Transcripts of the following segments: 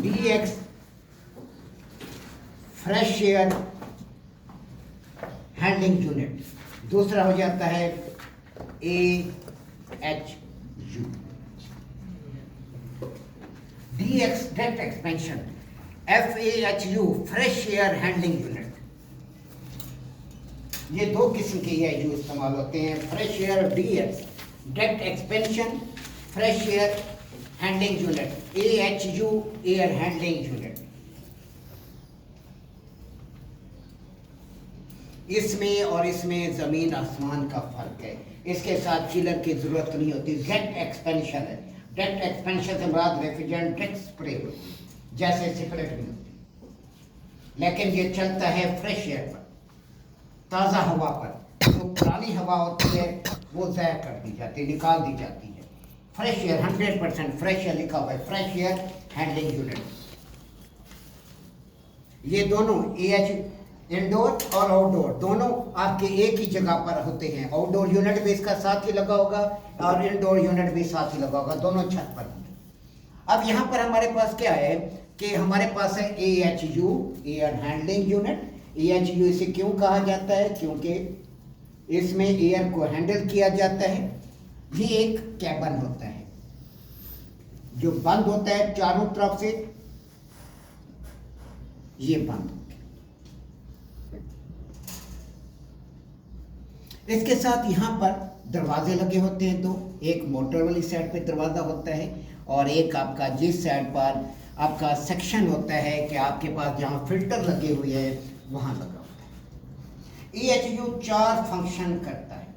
DX fresh air handling unit, दूसरा हो जाता है AHU। DX direct expansion, FAHU fresh air handling unit. ये दो किस्म के AHU इस्तेमाल होते हैं, fresh air DX direct expansion fresh air handling unit, AHU air handling unit. इसमें और इसमें जमीन आसमान का फर्क है। इसके साथ चिलर की जरूरत नहीं होती, डायरेक्ट एक्सपेंशन है। डायरेक्ट एक्सपेंशन से मुराद रेफ्रिजरेंट डायरेक्ट स्प्रे होती है, जैसे सिगरेट भी होती है, लेकिन ये चलता है फ्रेश एयर पर, ताज़ा हवा पर। जो पुरानी हवा होती है वो ज़ाया कर दी जाती है, निकाल दी जाती है। फ्रेश एयर 100% फ्रेश एयर लिखा हुआ है, फ्रेश एयर हैंडलिंग यूनिट। ये दोनों AH इंडोर और आउटडोर दोनों आपके एक ही जगह पर होते हैं। आउटडोर यूनिट भी इसका साथ ही लगा होगा और इंडोर यूनिट भी साथ ही लगा होगा, दोनों छत पर होंगे। अब यहाँ पर हमारे पास क्या है कि हमारे पास है AHU air handling unit. AHU इसे क्यों कहा जाता है? क्योंकि इसमें एयर को हैंडल किया जाता है। ये एक कैबिन होता है जो बंद होता है चारों तरफ से, ये बंद। इसके साथ यहाँ पर दरवाजे लगे होते हैं, तो एक मोटर वाली साइड पे दरवाज़ा होता है और एक आपका जिस साइड पर आपका सेक्शन होता है कि आपके पास जहाँ फिल्टर लगे हुए हैं वहाँ लगा होता है। AHU 4 फंक्शन करता है।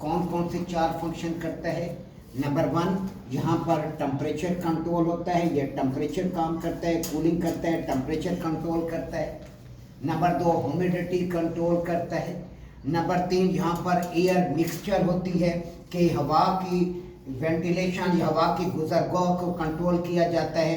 कौन कौन से 4 फंक्शन करता है? नंबर 1, यहाँ पर टेम्परेचर कंट्रोल होता है, यह टेम्परेचर काम करता है, कूलिंग करता है, टेम्परेचर कंट्रोल करता है। नंबर 2, ह्यूमिडिटी कंट्रोल करता है। नंबर 3, यहाँ पर एयर मिक्सचर होती है कि हवा की वेंटिलेशन या हवा की गुजरगाह को कंट्रोल किया जाता है।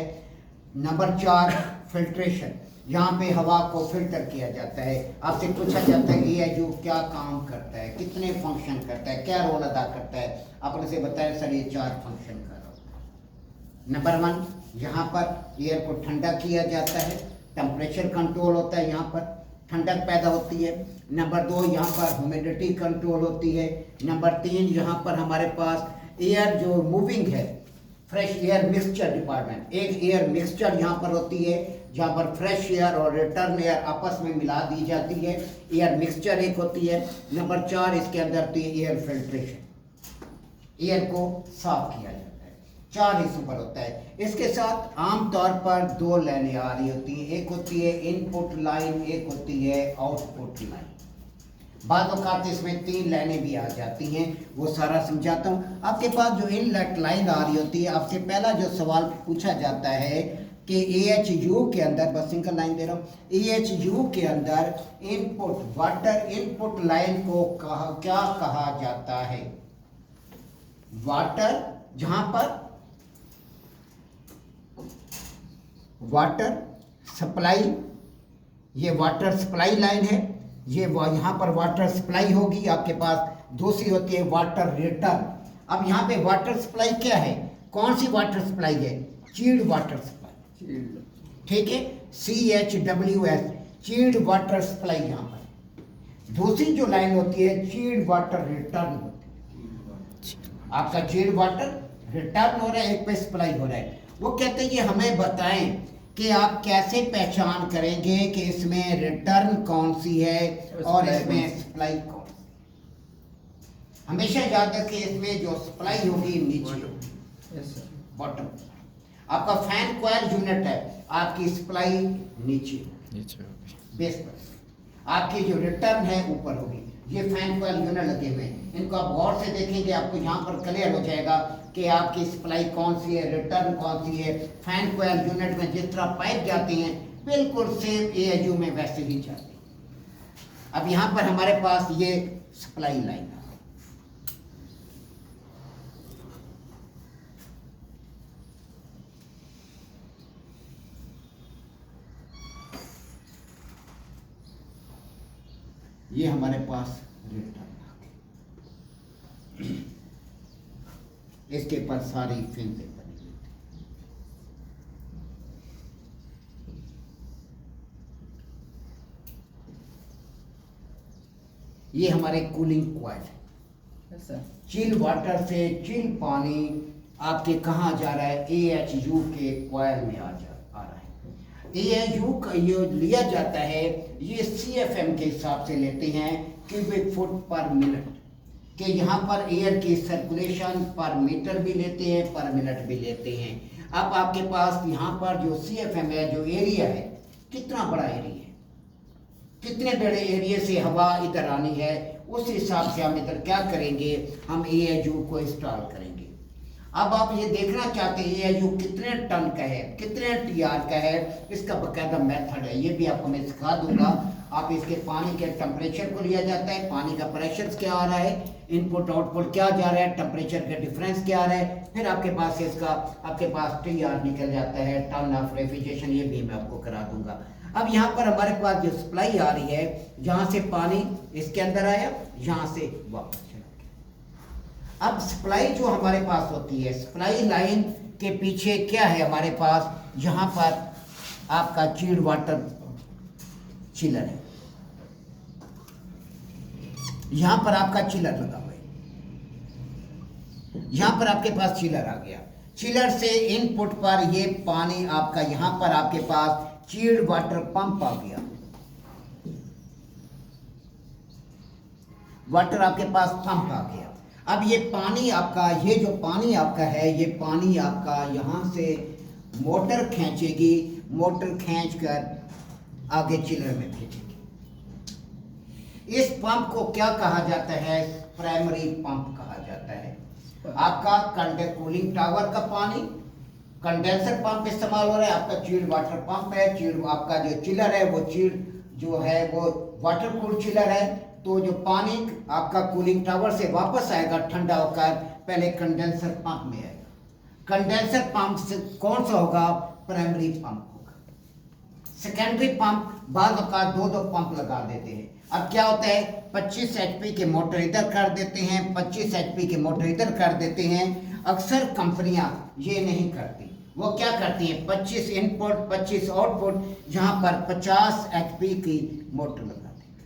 नंबर 4, फिल्ट्रेशन, यहाँ पे हवा को फिल्टर किया जाता है। आपसे पूछा जाता है AHU क्या काम करता है, कितने फंक्शन करता है, क्या रोल अदा करता है? आपने से बताया सर ये 4 फंक्शन कर रहा होता है। नंबर 1, यहाँ पर एयर को ठंडा किया जाता है, टेम्परेचर कंट्रोल होता है, यहाँ पर ठंडक पैदा होती है। नंबर 2, यहाँ पर ह्यूमिडिटी कंट्रोल होती है। नंबर 3, यहाँ पर हमारे पास एयर जो मूविंग है, फ्रेश एयर मिक्सचर डिपार्टमेंट, एक एयर मिक्सचर यहाँ पर होती है जहाँ पर फ्रेश एयर और रिटर्न एयर आपस में मिला दी जाती है, एयर मिक्सचर एक होती है। नंबर 4, इसके अंदर होती है एयर फिल्ट्रेशन, एयर को साफ किया जाता है। 4 इस ऊपर होता है। इसके साथ आमतौर पर 2 लाइनें आ रही होती हैं, एक होती है इनपुट लाइन, एक होती है आउटपुट लाइन। बाद औकात इसमें 3 लाइनें भी आ जाती हैं, वो सारा समझाता हूँ। आपके पास जो इनलेट लाइन आ रही होती है, आपसे पहला जो सवाल पूछा जाता है कि AHU के अंदर, बस सिंगल लाइन दे रहा हूँ, AHU के अंदर इनपुट वाटर इनपुट लाइन को क्या कहा जाता है? वाटर, जहां पर वाटर सप्लाई, ये वाटर सप्लाई लाइन है, ये यहाँ पर वाटर सप्लाई होगी। आपके पास दूसरी होती है वाटर रिटर्न। अब यहाँ पे वाटर सप्लाई क्या है? कौन सी वाटर सप्लाई है? चील्ड वाटर सप्लाई, ठीक है, CHWS, चील्ड वाटर सप्लाई यहाँ पर। दूसरी जो लाइन होती है चील्ड वाटर रिटर्न होती है। आपका चील्ड वाटर रिटर्न हो रहा है, एक पे सप्लाई हो रहा है। वो कहते हैं कि हमें बताएं कि आप कैसे पहचान करेंगे कि इसमें रिटर्न कौन सी है और इसमें सप्लाई कौन सी। हमेशा याद रखें इसमें जो सप्लाई होगी नीचे बॉटम। आपका फैन कॉइल यूनिट है, आपकी सप्लाई नीचे बेस पर, आपकी जो रिटर्न है ऊपर होगी। ये फैन कॉइल यूनिट लगे हुए हैं, इनको आप गौर से देखेंगे, आपको यहाँ पर क्लियर हो जाएगा कि आपकी सप्लाई कौन सी है, रिटर्न कौन सी है। फैन कॉइल यूनिट में जिस तरह पाइप जाती हैं बिल्कुल सेम AHU में वैसे ही जाती है। अब यहाँ पर हमारे पास ये सप्लाई लाइन है, ये हमारे पास रिटर्न, इसके पर सारी फिंसें बनी हुई थी। ये हमारे कूलिंग कॉइल है। चिल वाटर से चिल पानी आपके कहाँ जा रहा है, AHU के कॉइल में आ रहा है। AHU का ये लिया जाता है, ये CFM के हिसाब से लेते हैं, क्यूबिक फुट पर मिनट, कि यहाँ पर एयर की सर्कुलेशन पर मीटर भी लेते हैं, पर मिनट भी लेते हैं। अब आपके पास यहाँ पर जो CFM है, जो एरिया है, कितना बड़ा एरिया है, कितने बड़े एरिया से हवा इधर आनी है, उस हिसाब से हम इधर क्या करेंगे, हम AHU को इंस्टॉल करेंगे। अब आप ये देखना चाहते हैं AHU कितने टन का है, कितने TR का है, इसका बकायदा मेथड है, ये भी आपको मैं सिखा दूंगा। आप इसके पानी के टेम्परेचर को लिया जाता है, पानी का प्रेशर क्या आ रहा है, इनपुट आउटपुट क्या जा रहा है, टेम्परेचर का डिफरेंस क्या आ रहा है, फिर आपके पास इसका आपके पास TR निकल जाता है, टन ऑफ रेफ्रिजरेशन, ये भी मैं आपको करा दूंगा। अब यहाँ पर हमारे पास जो सप्लाई आ रही है, जहाँ से पानी इसके अंदर आया, यहाँ से वापस चला गया। अब सप्लाई जो हमारे पास होती है, सप्लाई लाइन के पीछे क्या है हमारे पास, यहाँ पर आपका चिल्ड वाटर चिलर है, यहां पर आपका चिलर लगा हुआ है, यहां पर आपके पास चिलर आ गया। चिलर से इनपुट पर ये पानी आपका यहां पर आपके पास चिल्ड वाटर पंप आ गया, वाटर आपके पास पंप आ गया। अब ये पानी आपका, ये जो पानी आपका है, ये पानी आपका यहां से मोटर खींचेगी, मोटर खींचकर आगे चिलर में भेजेगी। इस पंप को क्या कहा जाता है, प्राइमरी पंप कहा जाता है। आपका कूलिंग टावर का पानी कंडेंसर पंप इस्तेमाल हो रहा है, आपका चिल्ड वाटर पंप है, चिल्ड आपका जो चिलर है वो चिल्ड जो है वो वाटर कूल चिलर है। तो जो पानी आपका कूलिंग टावर से वापस आएगा ठंडा होकर, पहले कंडेंसर पंप में आएगा। कंडेंसर पंप से कौन सा होगा, प्राइमरी पंप होगा। सेकेंडरी पंप बाद का दो पंप लगा देते हैं। अब क्या होता है, 25 HP के मोटर इधर कर देते हैं, 25 HP के मोटर इधर कर देते हैं। अक्सर कंपनियां ये नहीं करती, वो क्या करती हैं, 25 इनपुट 25 आउटपुट, यहाँ पर 50 HP की मोटर लगा देंगे।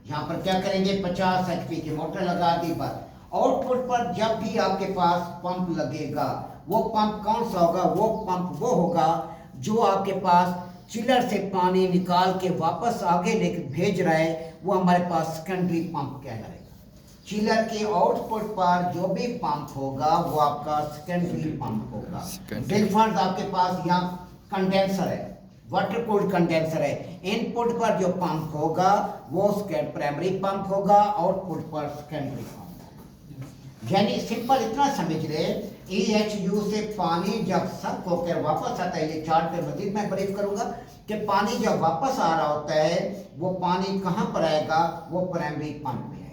यहाँ पर क्या करेंगे, 50 HP की मोटर लगा दी, बस आउटपुट पर जब भी आपके पास पंप लगेगा, वो पंप कौन सा होगा, वो पंप वो होगा जो आपके पास चिलर से पानी निकाल के वापस आगे लेके भेज रहा है, वो हमारे पास सेकेंडरी पंप कहलाएगा। चिलर के आउटपुट पर जो भी पंप होगा वो आपका सेकेंडरी पंप होगा। डिफरेंस आपके पास यहाँ कंडेंसर है, वाटर कूल्ड कंडेंसर है, इनपुट पर जो पंप होगा वो प्राइमरी पंप होगा, आउटपुट पर सेकेंडरी पंप। यानी सिंपल इतना समझ ले, AHU से पानी जब सक होकर वापस आता है, ये चार्ट पे मजीद मैं ब्रीफ करूंगा कि पानी जब वापस आ रहा होता है वो पानी कहाँ पर आएगा, वो प्राइमरी पंप में आएगा।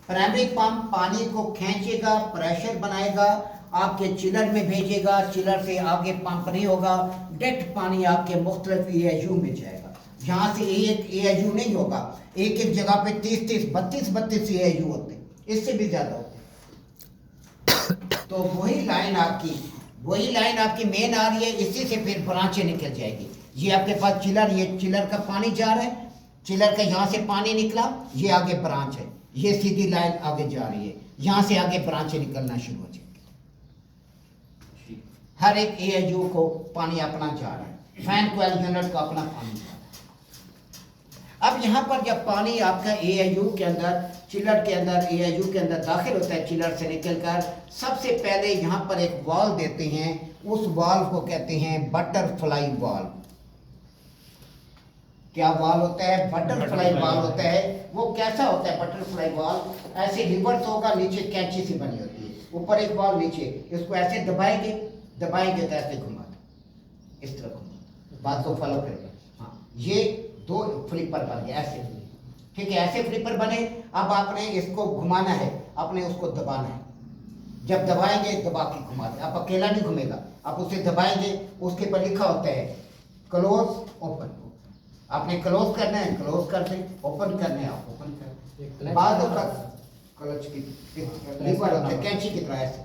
प्राइमरी पंप पानी को खींचेगा, प्रेशर बनाएगा, आपके चिलर में भेजेगा, चिलर से आगे पंप नहीं होगा, डायरेक्ट पानी आपके मुख्तलिफ AHU में जाएगा। यहाँ से एक AHU नहीं होगा, एक एक जगह पे 30-30 32 AHU होते हैं, इससे भी ज्यादा होते हैं। तो वही लाइन आपकी मेन आ रही है, इसी से फिर ब्रांचें निकल जाएगी। ये आपके पास चिलर, ये चिलर का पानी जा रहा है, चिलर का यहाँ से पानी निकला, ये आगे ब्रांच है, ये सीधी लाइन आगे जा रही है, यहाँ से आगे ब्रांचें निकलना शुरू हो जाएगी। हर एक AHU को पानी अपना जा रहा है, फैन कॉइल यूनिट को अपना पानी जा रहा है। अब यहाँ पर जब पानी आपका AHU के अंदर, चिलर के अंदर, AHU के अंदर दाखिल होता है, चिलर से निकलकर सबसे पहले यहाँ पर एक वाल्व देते हैं, उस वाल्व को कहते हैं बटरफ्लाई वाल्व। क्या वाल्व होता है, बटरफ्लाई वाल्व होता है। वो कैसा होता है बटरफ्लाई वाल्व, ऐसे रिवर्स होगा, नीचे कैंची से बनी होती है, ऊपर एक वाल्व नीचे, इसको ऐसे दबाएंगे तो ऐसे घुमा दो, इस तरह घुमा, बात को फॉलो करेगा। हाँ, ये दो फ्लिपर बन गए ऐसे, ठीक है, ऐसे फ्लिपर बने। अब आपने इसको घुमाना है, आपने उसको दबाना है, जब दबाएंगे दबा के घुमा दे, आप अकेला नहीं घूमेगा, आप उसे दबाएंगे, उसके पर लिखा होता है क्लोज ओपन। आपने क्लोज करना है, क्लोज कर दें, ओपन करना है, आप ओपन कर दें। बाद क्लच की लीवर होता है, कैंची की तरह ऐसे।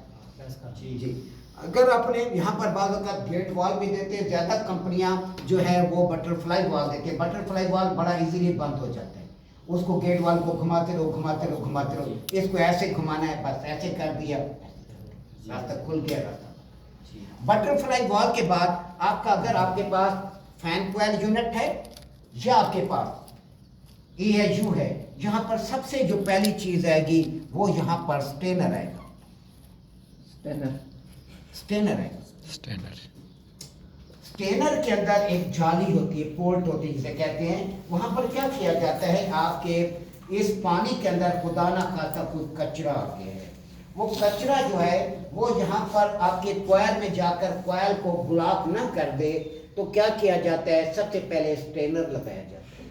जी, अगर आपने यहाँ पर बाद का गेट वाल भी देते हैं, ज़्यादा कंपनियां जो है वो बटरफ्लाई वाल देते हैं। बटरफ्लाई वाल बड़ा इजीली बंद हो जाता है, उसको गेट वाल को घुमाते रहो घुमाते रहो घुमाते रहो, इसको ऐसे घुमाना है, बस ऐसे कर दिया, रास्ता खुल गया रास्ता। बटरफ्लाई वॉल के बाद आपका, अगर आपके पास फैन कॉइल यूनिट है या आपके पास EHU है, यहाँ पर सबसे जो पहली चीज आएगी वो यहाँ पर स्टेनर आएगा। स्टेनर है। स्टेनर के अंदर एक जाली होती है, पोर्ट होती है जिसे कहते हैं। वहां पर क्या किया जाता है, आपके इस पानी के अंदर खुदा ना खासा कुछ कचरा आ गया है, वो कचरा जो है वो यहाँ पर आपके कॉइल में जाकर कॉइल को ब्लॉक ना कर दे, तो क्या किया जाता है, सबसे पहले स्टेनर लगाया जाता है।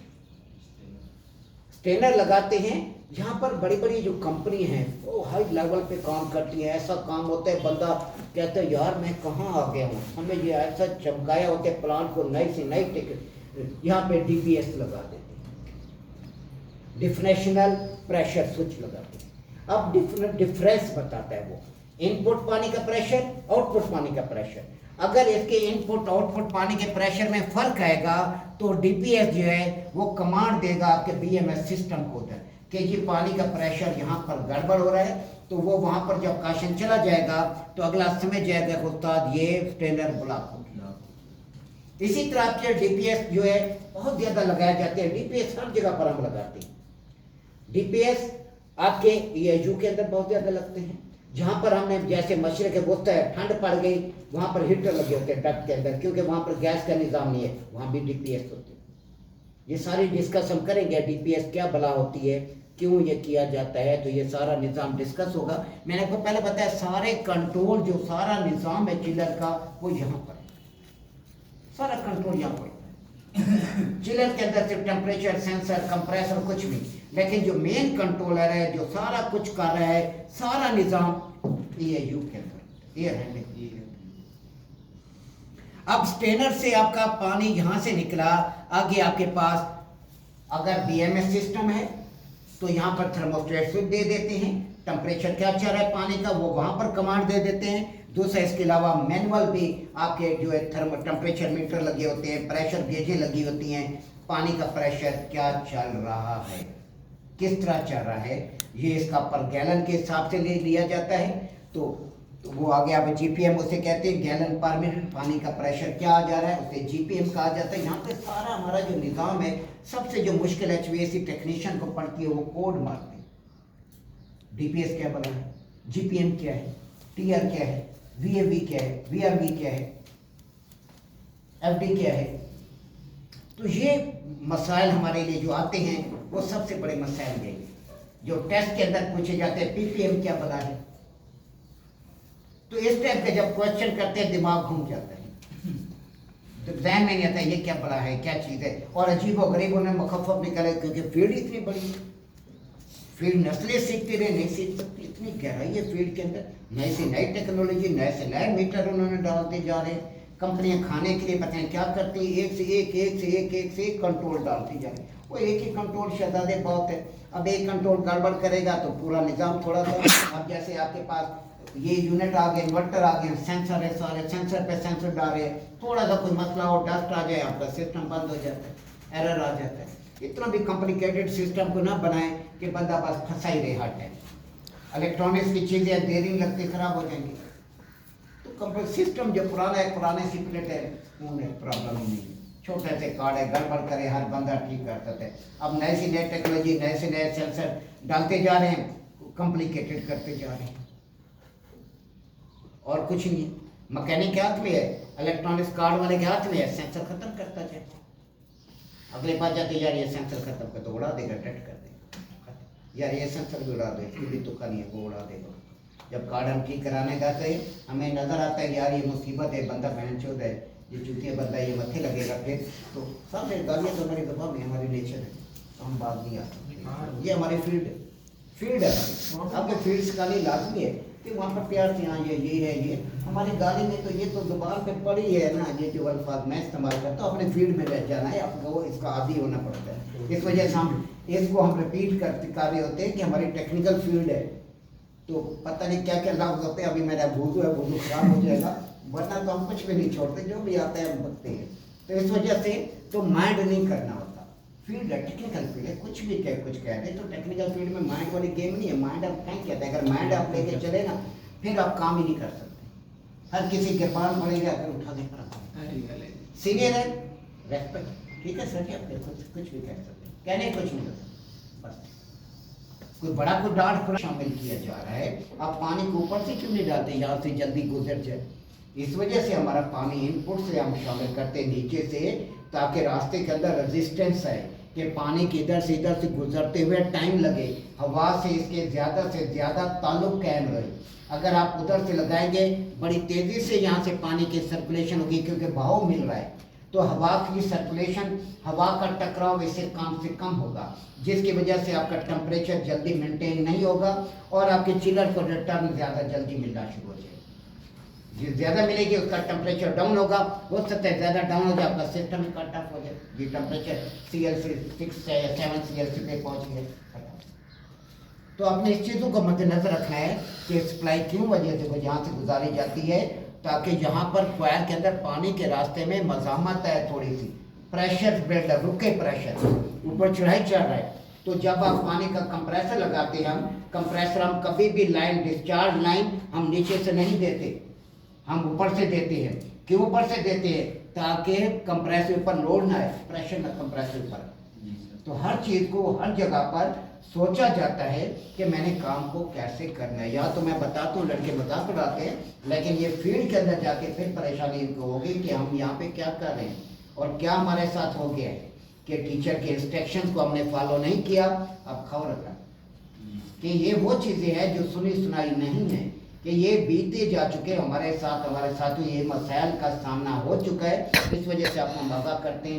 स्टेनर लगाते हैं। यहाँ पर बड़ी बड़ी जो कंपनी हैं वो हाई लेवल पे काम करती है। ऐसा काम होता है, बंदा कहता है यार मैं कहाँ आ गया हूँ, हमें ये ऐसा चमकाया होता है प्लांट को, नई से नई यहाँ पे DPS लगा देते हैं, डिफरेंशियल प्रेशर स्विच लगाते हैं। अब डिफरेंस बताता है वो, इनपुट पानी का प्रेशर, आउटपुट पानी का प्रेशर। अगर इसके इनपुट आउटपुट पानी के प्रेशर में फर्क आएगा तो DPS जो है वो कमांड देगा आपके BMS सिस्टम को उधर कि ये पानी का प्रेशर यहाँ पर गड़बड़ हो रहा है, तो वो वहाँ पर जब काशन चला जाएगा तो अगला समझ जाएगा उस्ताद ये स्टेनर ब्लॉक हो गया। इसी तरह आपके DPS जो है बहुत ज़्यादा लगाए जाते हैं। DPS हर जगह पर हम लगाते हैं। DPS आपके EHU के अंदर बहुत ज़्यादा लगते हैं। जहाँ पर हमने जैसे मशरक़ वस्ता है, ठंड पड़ गई, वहाँ पर हीटर लगे होते हैं डक्ट के अंदर, क्योंकि वहाँ पर गैस का निज़ाम नहीं है, वहाँ भी DPS होते हैं। ये सारी डिस्कस हम करेंगे, DPS क्या भला होती है, क्यों ये किया जाता है, तो ये सारा निज़ाम डिस्कस होगा। मैंने आपको पहले बताया सारे कंट्रोल, जो सारा निज़ाम है चिलर का वो यहाँ पर है, सारा कंट्रोल यहाँ पर है। चिलर के अंदर सिर्फ टेम्परेचर सेंसर, कंप्रेसर कुछ भी, लेकिन जो मेन कंट्रोलर है जो सारा कुछ कर रहा है, सारा निज़ाम EHU के अंदर, एयर हैंडलिंग। अब स्टेनर से आपका पानी यहाँ से निकला, आगे आपके पास अगर BMS सिस्टम है तो यहाँ पर थर्मोस्टेट स्विच दे देते हैं, टेम्परेचर क्या चल रहा है पानी का वो वहाँ पर कमांड दे देते हैं। दूसरा इसके अलावा मैनुअल भी आपके जो है टेम्परेचर मीटर लगे होते हैं, प्रेशर गेजें लगी होती हैं, पानी का प्रेशर क्या चल रहा है, किस तरह चल रहा है, ये इसका पर गैलन के हिसाब से ले लिया जाता है। तो वो आगे आप GPM उसे कहते हैं, गैलन पर मिनट, पानी का प्रेशर क्या आ जा रहा है उसे GPM कहा जाता है। यहाँ पे सारा हमारा जो निज़ाम है, सबसे जो मुश्किल HVAC टेक्नीशियन को पड़ती है वो कोड मारते हैं। DPS क्या बना है, GPM क्या है, TR क्या है, VAV क्या है, VRV क्या है, FD क्या है। तो ये मसाइल हमारे लिए जो आते हैं वो सबसे बड़े मसाइल ये जो टेस्ट के अंदर पूछे जाते हैं। PPM क्या बना है, तो इस टाइप के जब क्वेश्चन करते हैं दिमाग घूम जाता है, तो ध्यान में नहीं आता ये क्या बड़ा है, क्या चीज़ है, और अजीब और गरीब उन्हें मुखफ़फ़ निकले, क्योंकि फील्ड इतनी बड़ी है, फील्ड नस्लें सीखते रहे नहीं सीख सकती, इतनी गहराई है फील्ड के अंदर, नई से नई टेक्नोलॉजी, नए से नए मीटर उन्होंने डालते जा रहे हैं। कंपनियां खाने के लिए पता है क्या करती है, एक से एक कंट्रोल डालती जा रही है। वो एक ही कंट्रोल शहजादे बहुत है, अब एक कंट्रोल गड़बड़ करेगा तो पूरा निज़ाम थोड़ा सा। अब जैसे आपके पास ये यूनिट आ गए, इन्वर्टर आ गए, सेंसर है, सारे सेंसर पे सेंसर डाल रहे हैं, थोड़ा सा कोई मसला हो, डस्ट आ जाए, आपका सिस्टम बंद हो जाता है, एरर आ जाता है। इतना भी कॉम्प्लिकेटेड सिस्टम को ना बनाएं कि बंदा बस फंसा ही रहे हर टाइम। इलेक्ट्रॉनिक्स की चीज़ें देरी लगती खराब हो जाएंगी, तो सिस्टम जो पुराना है, पुराने सी प्लेट है, उन्हें प्रॉब्लम ही नहीं, छोटे से कार्ड है, गड़बड़ करे हर बंदा ठीक कर सकता है। अब नए से नए टेक्नोलॉजी, नए से नए सेंसर डालते जा रहे हैं, कॉम्प्लिकेटेड करते जा रहे हैं, और कुछ नहीं है। मैकेनिक के हाथ में है, इलेक्ट्रॉनिक्स कार्ड वाले के हाथ में है, सेंसर खत्म करता जाए, अगले बार जाते जा रही है सेंसर खत्म कर तो उड़ा देगा, डेट कर देगा, यार ये सेंसर भी उड़ा दे, इसकी भी तो नहीं है, वो उड़ा देगा। जब कार्ड हम ठीक कराने जाते हैं हमें नज़र आता है यार ये मुसीबत है, बंदा बहनचोद है, ये चूतिया बंदा, ये मत्थे लगेगा फिर तो सब गालियाँ तो हमारी दफा में हमारी नेचर है, तो हम बात नहीं आ सकते। ये हमारी फील्ड है, फील्ड है हमारी। आपके फील्ड से गाली लाजमी है कि वहाँ पर प्यार से, हाँ ये है, ये हमारी गाली में तो ये तो जुबान पे पड़ी है ना, ये जो अल्फाज मैं इस्तेमाल करता हूँ, अपने फील्ड में रह जाना है, आपको इसका आदी होना पड़ता है। इस वजह से हम इसको हम रिपीट कर रहे होते हैं कि हमारी टेक्निकल फील्ड है, तो पता नहीं क्या क्या लफ्ज़ होते हैं। अभी मेरा वुज़ू है, वुज़ू खराब हो जाएगा, वरना तो हम कुछ भी नहीं छोड़ते, जो भी आता है हम बकते हैं। तो इस वजह से तो माइंड नहीं करना होता, फील्ड है, टेक्निकल फील्ड है, कुछ भी कुछ कह दे तो टेक्निकल फील्ड में माइंड वाली गेम नहीं है। माइंड आप कहीं कहते हैं, अगर माइंड आप लेके चले ना फिर आप काम ही नहीं कर सकते। हर किसी के पान पड़ेगा फिर उठा के सीनियर है, रेस्पेक्ट, ठीक है सर जी, आप कुछ भी कह सकते, कहने कुछ नहीं होता, बस कोई बड़ा कोई डांट थोड़ा शामिल किया जा रहा है। आप पानी को ऊपर से क्यों नहीं डालते, यहाँ से जल्दी गुजर जाए। इस वजह से हमारा पानी इनपुट से हम शामिल करते नीचे से, ताकि रास्ते के अंदर रेजिस्टेंस है कि पानी के इधर से गुजरते हुए टाइम लगे, हवा से इसके ज़्यादा से ज़्यादा ताल्लुक कायम रहे। अगर आप उधर से लगाएंगे बड़ी तेज़ी से यहाँ से पानी की सर्कुलेशन होगी, क्योंकि बहाव मिल रहा है, तो हवा की सर्कुलेशन, हवा का टकराव इससे कम से कम होगा, जिसकी वजह से आपका टेम्परेचर जल्दी मेंटेन नहीं होगा और आपके चिलर को रिटर्न ज़्यादा जल्दी मिलना शुरू हो जाएगा। जिस ज़्यादा मिलेगी उसका टेम्परेचर डाउन होगा, हो सकता है ज़्यादा डाउन हो जाए, आपका सिस्टम ही कट ऑफ हो जाए, ये टेम्परेचर CLC 6 या 7 CLC पे पहुँच गया। तो आपने इस चीज़ों को मद्देनजर रखना है कि सप्लाई क्यों वजह से यहाँ से गुजारी जाती है, ताकि यहाँ पर क्वायर के अंदर पानी के रास्ते में मज़ामत है, थोड़ी सी प्रेशर बिल्डर, रुके प्रेशर ऊपर चढ़ाई चढ़ रहा है, तो जब आप पानी का कंप्रेसर लगाते हैं, हम कभी भी लाइन, डिस्चार्ज लाइन हम नीचे से नहीं देते, हम ऊपर से देते हैं। क्यों ऊपर से देते हैं, ताकि कंप्रेसर ऊपर लोड ना है, प्रेशर ना कंप्रेसर ऊपर। तो हर चीज़ को हर जगह पर सोचा जाता है कि मैंने काम को कैसे करना है। या तो मैं बताता हूँ, लड़के मजाक उड़ाते हैं, लेकिन ये फील्ड के अंदर जाके फिर परेशानी इनको होगी कि हम यहाँ पे क्या कर रहे हैं और क्या हमारे साथ हो गया है कि टीचर के इंस्ट्रक्शंस को हमने फॉलो नहीं किया। अब खबर रखा कि ये वो चीज़ें हैं जो सुनी सुनाई नहीं है, कि ये बीते जा चुके हमारे साथ, हमारे साथियों ये मसाइल का सामना हो चुका है, इस वजह से आप मज़ा करते हैं।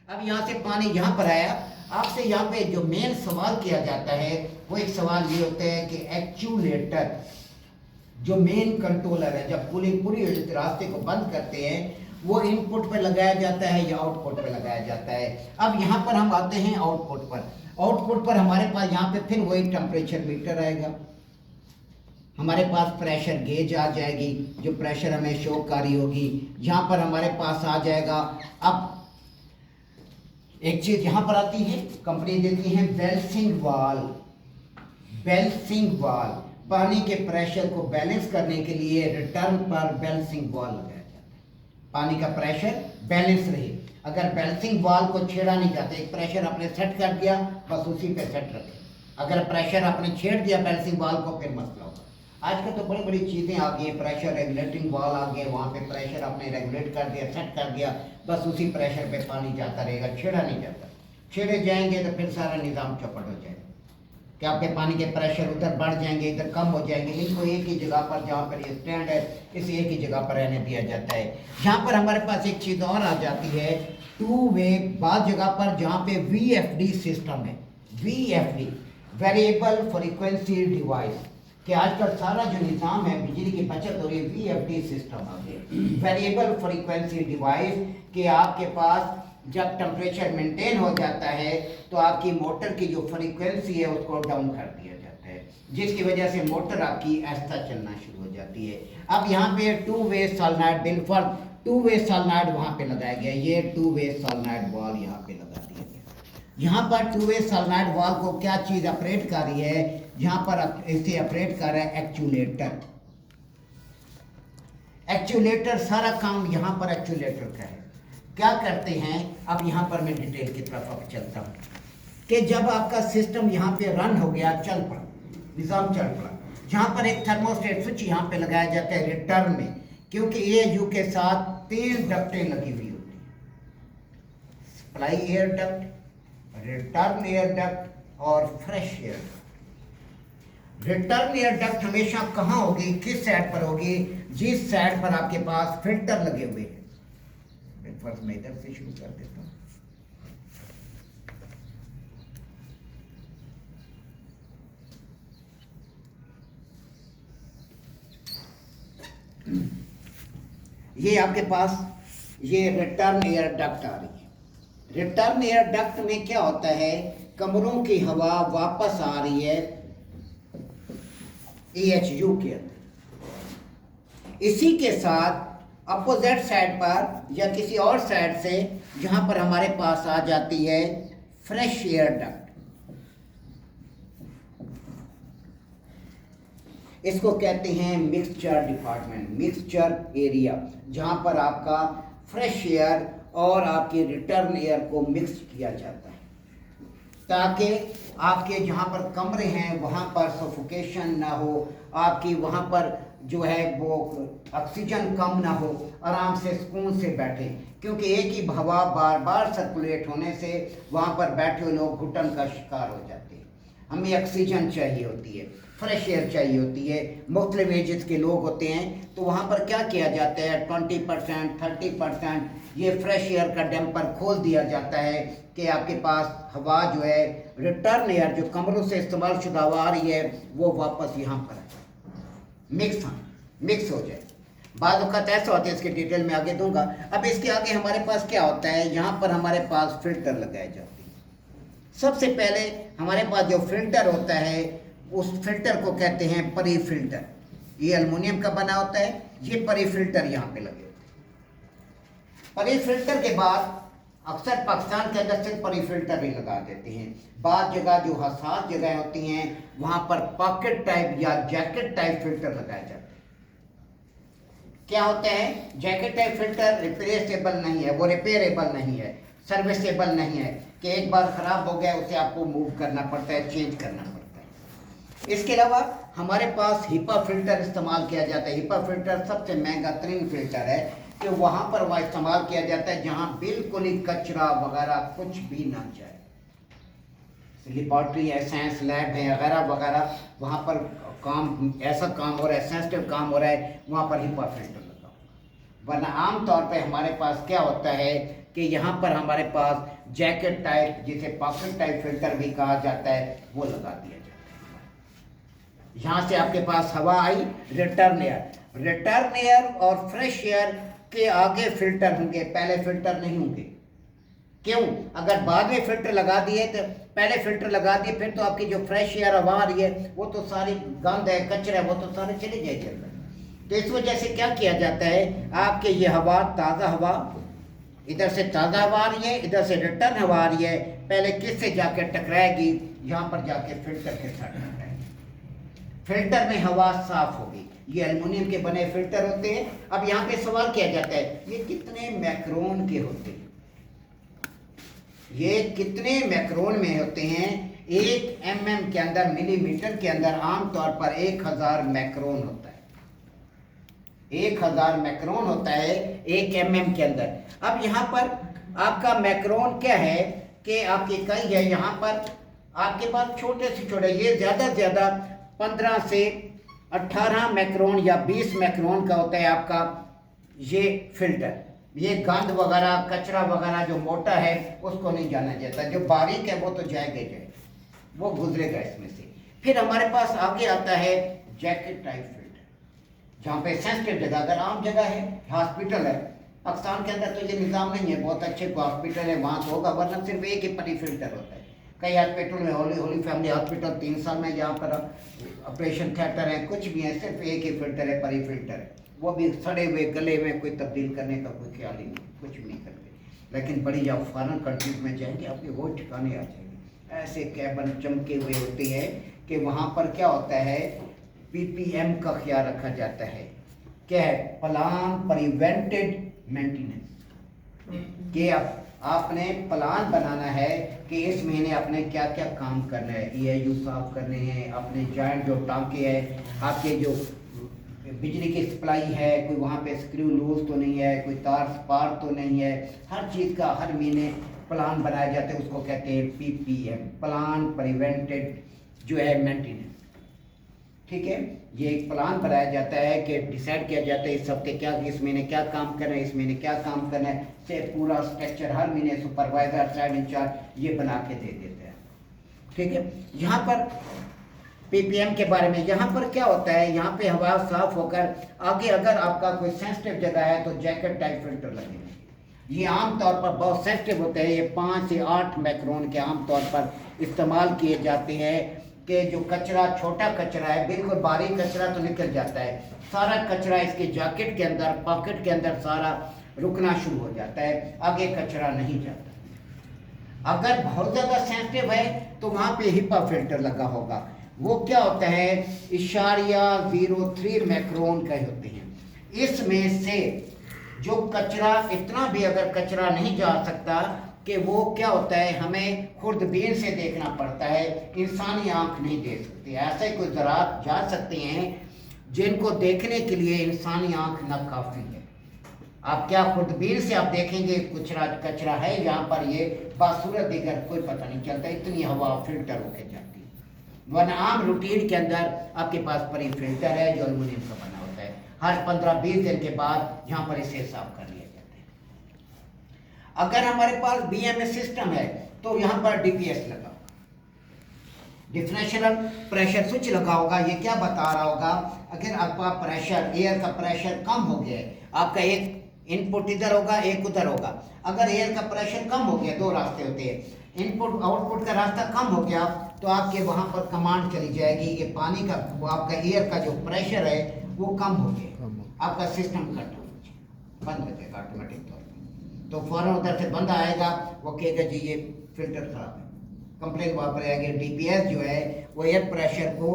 अब यहाँ से पानी यहाँ पर आया, आपसे यहाँ पे जो मेन सवाल किया जाता है वो एक सवाल ये होता है कि एक्चुएटर जो मेन कंट्रोलर है, जब पूरी रास्ते को बंद करते हैं, वो इनपुट पे लगाया जाता है या आउटपुट पे लगाया जाता है। अब यहाँ पर हम आते हैं आउटपुट पर। आउटपुट पर हमारे पास यहाँ पे फिर वही टेम्परेचर मीटर आएगा, हमारे पास प्रेशर गेज आ जाएगी, जो प्रेशर हमें शो कर रही होगी। यहाँ पर हमारे पास आ जाएगा, अब एक चीज यहाँ पर आती है, कंपनी देती है बैलेंसिंग वाल। बैलेंसिंग वाल पानी के प्रेशर को बैलेंस करने के लिए रिटर्न पर बैलेंसिंग वाल लगाया जाता है, पानी का प्रेशर बैलेंस रहे। अगर बैलेंसिंग वाल को छेड़ा नहीं जाता, एक प्रेशर आपने सेट कर दिया, बस उसी पे सेट रखे। अगर प्रेशर आपने छेड़ दिया बैलेंसिंग वाल को, फिर मसला होगा। आजकल तो बड़ी बड़ी चीज़ें आ गई, प्रेशर रेगुलेटिंग वाल आ गए, वहाँ पे प्रेशर आपने रेगुलेट कर दिया, सेट कर दिया, बस उसी प्रेशर पे पानी जाता रहेगा, छेड़ा नहीं जाता। छेड़े जाएंगे तो फिर सारा निज़ाम चौपट हो जाएगा, कि आपके पानी के प्रेशर उधर बढ़ जाएंगे, इधर कम हो जाएंगे। इनको एक ही जगह पर, जहाँ पर ये स्टैंड है, इसे एक ही जगह पर रहने दिया जाता है। यहाँ पर हमारे पास एक चीज़ और आ जाती है, 2 वे। बाद जगह पर जहाँ पे VFD सिस्टम है, VFD वेरिएबल फ्रीक्वेंसी डिवाइस, कि आजकल सारा जो निज़ाम है बिजली की बचत हो रही है, VFD सिस्टम आ गया, वेरिएबल फ्रीक्वेंसी डिवाइस, कि आपके पास जब टेम्परेचर मेंटेन हो जाता है तो आपकी मोटर की जो फ्रीक्वेंसी है उसको डाउन कर दिया जाता है, जिसकी वजह से मोटर आपकी ऐसा चलना शुरू हो जाती है। अब यहाँ पे 2 वे सोलेनॉइड, बिलफर 2 वे सोलेनॉइड वहाँ पे लगाया गया, ये 2 वे सोलेनॉइड वाल यहाँ पे लगा दिया गया। यहाँ पर 2 वे सोलेनॉइड वाल को क्या चीज़ ऑपरेट कर रही है, यहाँ पर इसे ऑपरेट कर रहा है एक्चुएटर। एक्चुएटर सारा काम यहाँ पर एक्चुएटर का है। क्या करते हैं, अब यहाँ पर मैं डिटेल की तरफ अब चलता हूँ, कि जब आपका सिस्टम यहाँ पे रन हो गया, चल पड़ा, निज़ाम चल पड़ा, जहाँ पर एक थर्मोस्टेट स्विच यहाँ पे लगाया जाता है रिटर्न में, क्योंकि AHU के साथ 3 डक्टें लगी हुई होती हैं, supply air duct, return air duct और fresh air duct. Return air duct हमेशा कहाँ होगी, किस साइड पर होगी, जिस साइड पर आपके पास फिल्टर लगे हुए हैं। फर्स्ट मैं इधर से शुरू कर देता हूँ। ये आपके पास ये रिटर्न एयर डक्ट आ रही है। रिटर्न एयर डक्ट में क्या होता है, कमरों की हवा वापस आ रही है AHU के अंदर। इसी के साथ अपोजिट साइड पर या किसी और साइड से जहां पर हमारे पास आ जाती है फ्रेश एयर डक्ट, इसको कहते हैं मिक्सचर डिपार्टमेंट, मिक्सचर एरिया, जहां पर आपका फ्रेश एयर और आपके रिटर्न एयर को मिक्स किया जाता है ताकि आपके जहां पर कमरे हैं वहां पर सफोकेशन ना हो, आपकी वहां पर जो है वो ऑक्सीजन कम ना हो, आराम से सुकून से बैठे, क्योंकि एक ही हवा बार बार सर्कुलेट होने से वहां पर बैठे हुए लोग घुटन का शिकार हो जाते हैं। हमें ऑक्सीजन चाहिए होती है, फ्रेश एयर चाहिए होती है। मुख्तलिफ एजेस के लोग होते हैं तो वहाँ पर क्या किया जाता है 20% 30% ये फ्रेश एयर का डैम्पर खोल दिया जाता है कि आपके पास हवा जो है रिटर्न एयर जो कमरों से इस्तेमाल शुदा हवा आ रही है वो वापस यहाँ पर मिक्स हो जाए। बाद वक़्त ऐसा होता है, इसके डिटेल में आगे दूंगा। अब इसके आगे हमारे पास क्या होता है, यहाँ पर हमारे पास फिल्टर लगाए जाते हैं। सबसे पहले हमारे पास जो फिल्टर होता है उस फिल्टर को कहते हैं परी फिल्टर। ये एल्युमिनियम का बना होता है, ये परी फिल्टर यहाँ पे लगे होते हैं। परी फिल्टर के बाद अक्सर पाकिस्तान के अंदर सिर्फ परी फिल्टर ही लगा देते हैं। बाद जगह जो हसास जगह होती हैं वहाँ पर पॉकेट टाइप या जैकेट टाइप फिल्टर लगाए जाते हैं। क्या होता है, जैकेट टाइप फिल्टर रिप्लेसेबल नहीं है, वो रिपेयरेबल नहीं है, सर्विसेबल नहीं है कि एक बार ख़राब हो गया उसे आपको मूव करना पड़ता है, चेंज करना पड़ता है। इसके अलावा हमारे पास हिपा फिल्टर इस्तेमाल किया जाता है। हिपा फिल्टर सबसे महंगा तरीन फिल्टर है कि वहाँ पर वह इस्तेमाल किया जाता है जहाँ बिल्कुल ही कचरा वगैरह कुछ भी ना जाए। लेबॉर्ट्री है, साइंस लैब है वगैरह वगैरह, वहाँ पर काम ऐसा काम हो रहा है, सेंसिटिव काम हो रहा है, वहाँ पर हिपा फिल्टर लगा। वरना आम तौर पे हमारे पास क्या होता है कि यहाँ पर हमारे पास जैकेट टाइप जिसे पॉकेट टाइप फिल्टर भी कहा जाता है वो लगा दिया जाता है। यहाँ से आपके पास हवा आई, रिटर्न एयर और फ्रेश एयर के आगे फिल्टर होंगे, पहले फिल्टर नहीं होंगे। क्यों? अगर बाद में फिल्टर लगा दिए तो पहले फिल्टर लगा दिए फिर तो आपकी जो फ्रेश एयर हवा आ रही है वो तो सारी गंद है, कचरा है, वो तो सारे चले जाएंगे। तो इस वजह से क्या किया जाता है, आपके ये हवा ताज़ा हवा, इधर से ताज़ा हवा आ रही है, इधर से रिटर्न हवा आ रही है, पहले किससे जाकर टकराएगी, यहाँ पर जाके फिल्टर के साथ टकराएगी। फिल्टर में हवा साफ होगी। ये एल्युमिनियम के बने फिल्टर होते हैं। अब यहाँ पे सवाल किया जाता है ये कितने मैक्रोन के होते हैं, ये कितने मैक्रोन में होते हैं। 1 mm के अंदर, मिलीमीटर के अंदर आमतौर पर 1000 मैक्रोन होता है। 1000 मैक्रोन होता है 1 mm के अंदर। अब यहाँ पर आपका मैक्रोन क्या है कि आपकी इकाई है, यहाँ पर आपके पास छोटे से छोटे, ये ज़्यादा से ज़्यादा 15 से 18 मैक्रोन या 20 मैक्रोन का होता है आपका ये फिल्टर। ये गंद वगैरह कचरा वगैरह जो मोटा है उसको नहीं जाना जाता, जो बारीक है वो तो जाएगा जाए, वो गुजरेगा इसमें से। फिर हमारे पास आगे आता है जैकेट टाइप फिल्टर, जहाँ पे सेंसिटिव जगह, अगर आम जगह है, हॉस्पिटल है, पाकिस्तान के अंदर तो ये निज़ाम नहीं है, बहुत अच्छे हॉस्पिटल है वहाँ तो होगा, वरना सिर्फ एक ही परी फिल्टर होता है। कई हॉस्पिटल में होली फैमिली हॉस्पिटल 3 साल में जहाँ पर ऑपरेशन थिएटर है, कुछ भी है, सिर्फ एक ही फिल्टर है, परी फिल्टर है, वो भी सड़े हुए गले में कोई तब्दील करने का कोई ख्याल ही नहीं, कुछ भी नहीं करते। लेकिन बड़ी जब फॉरेन कंट्रीज में जाएंगे आपके वो ठिकाने आ जाएंगे, ऐसे कैबन चमके हुए होते हैं कि वहाँ पर क्या होता है, PPM का ख्याल रखा जाता है। क्या है? प्लान प्रिवेंटेड मेंटेनेंस, कि आपने प्लान बनाना है कि इस महीने आपने क्या क्या काम करना है। EIU साफ करने हैं, अपने जॉइंट जो टांके हैं, आपके जो बिजली की सप्लाई है, कोई वहाँ पे स्क्रू लूज तो नहीं है, कोई तार स्पार तो नहीं है, हर चीज़ का हर महीने प्लान बनाया जाता है, उसको कहते हैं PPM, प्लान प्रिवेंटेड जो है मेंटेनेंस। ठीक है, ये एक प्लान बनाया जाता है कि डिसाइड किया जाता है इस हफ्ते क्या, इस महीने क्या काम करना है, इस महीने क्या काम करना है, से पूरा स्ट्रक्चर हर महीने सुपरवाइजर साइड इंचार्ज ये बना के दे देते हैं। ठीक है, यहाँ पर PPM के बारे में, यहाँ पर क्या होता है, यहाँ पे हवा साफ होकर आगे अगर आपका कोई सेंसिटिव जगह है तो जैकेट टाइप फिल्टर लगेंगे। ये आमतौर पर बहुत सेंसिटिव होते हैं, ये 5 से 8 मैक्रोन के आमतौर पर इस्तेमाल किए जाते हैं कि जो कचरा, छोटा कचरा है, बिल्कुल बारीक कचरा तो निकल जाता है, सारा कचरा इसके जैकेट के अंदर, पॉकेट के अंदर सारा रुकना शुरू हो जाता है, आगे कचरा नहीं जाता। अगर बहुत ज़्यादा सेंसिटिव है तो वहाँ पे हिपा फिल्टर लगा होगा। वो क्या होता है, 0.03 माइक्रोन का होते हैं। इसमें से जो कचरा, इतना भी अगर कचरा नहीं जा सकता कि वो क्या होता है, हमें खुर्दबीन से देखना पड़ता है, इंसानी आंख नहीं देख सकती। ऐसे कोई ज़रात जा सकते हैं जिनको देखने के लिए इंसानी आंख नाकाफी है। आप क्या खुर्दबीन से आप देखेंगे कचरा है यहाँ पर, ये बासूरत दिगर कोई पता नहीं चलता, इतनी हवा फिल्टर होके जाती है। वरना आम रूटीन के अंदर आपके पास परी फिल्टर है जो एल्युमिनियम का बना होता है, हर 15-20 दिन के बाद यहाँ पर इसे साफ कर लिया जाता है। अगर हमारे पास BMS सिस्टम है तो यहाँ पर DPS लगा, डिफरेंशियल प्रेशर स्विच लगा होगा। ये क्या बता रहा होगा, अगर आपका प्रेशर, एयर का प्रेशर कम हो गया है, आपका एक इनपुट इधर होगा, एक उधर होगा। अगर एयर का प्रेशर कम हो गया, दो रास्ते होते हैं, इनपुट आउटपुट का रास्ता कम हो गया तो आपके वहाँ पर कमांड चली जाएगी, ये पानी का, आपका एयर का जो प्रेशर है वो कम हो गया, आपका सिस्टम कट हो जाए, बंद हो जाएगा ऑटोमेटिक तौर पर। तो फौरन उधर से बंद आएगा, वो कहेगा जी ये फिल्टर खराब है, कंप्लेन वहाँ पर आएगी। DPS जो है वो एयर प्रेशर को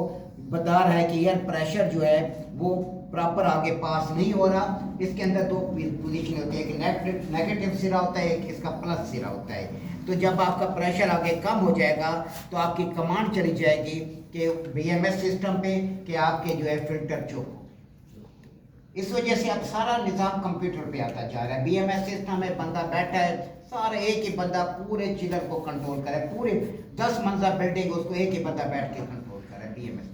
बता रहा है कि एयर प्रेशर जो है वो प्रॉपर आगे पास नहीं हो रहा। इसके अंदर दो पोजीशन होती है, एक नेगेटिव सिरा होता है, एक इसका प्लस सिरा होता है। तो जब आपका प्रेशर आगे कम हो जाएगा तो आपकी कमांड चली जाएगी कि BMS सिस्टम पे कि आपके जो है फिल्टर चुप हो। इस वजह से अब सारा निज़ाम कंप्यूटर पे आता जा रहा है। BMS सिस्टम में बंदा बैठा है, सारा एक ही बंदा पूरे चिलर को कंट्रोल करे, पूरे 10 मंजिला बिल्डिंग उसको एक ही बंदा बैठ के कंट्रोल करे BMS।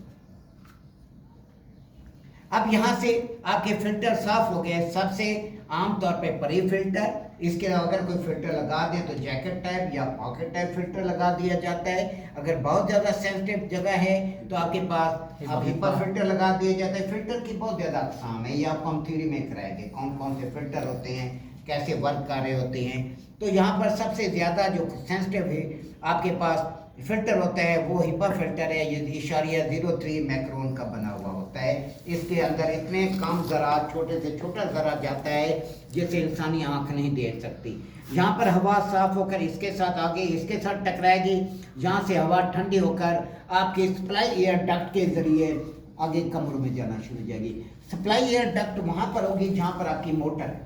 अब यहाँ से आपके फिल्टर साफ हो गए। सबसे आमतौर पे परी फिल्टर, इसके अलावा अगर कोई फिल्टर लगा दे तो जैकेट टाइप या पॉकेट टाइप फिल्टर लगा दिया जाता है। अगर बहुत ज़्यादा सेंसिटिव जगह है तो आपके पास अब हिपा फिल्टर लगा दिया जाता है। फिल्टर की बहुत ज़्यादा अक़साम है, ये आपको हम थ्योरी में कराएंगे कौन कौन से फिल्टर होते हैं, कैसे वर्क कर रहे होते हैं। तो यहाँ पर सबसे ज़्यादा जो सेंसिटिव है आपके पास फिल्टर होता है वो हिपा फिल्टर है, ये 0.03 माइक्रोन का बना हुआ होता है। इसके अंदर इतने कम ज़रा, छोटे से छोटा ज़रा जाता है जिसे इंसानी आंख नहीं देख सकती। यहाँ पर हवा साफ होकर इसके साथ आगे इसके साथ टकराएगी, जहाँ से हवा ठंडी होकर आपके सप्लाई एयर डक्ट के ज़रिए आगे कमरों में जाना शुरू हो जाएगी। सप्लाई एयर डक्ट वहाँ पर होगी जहाँ पर आपकी मोटर है,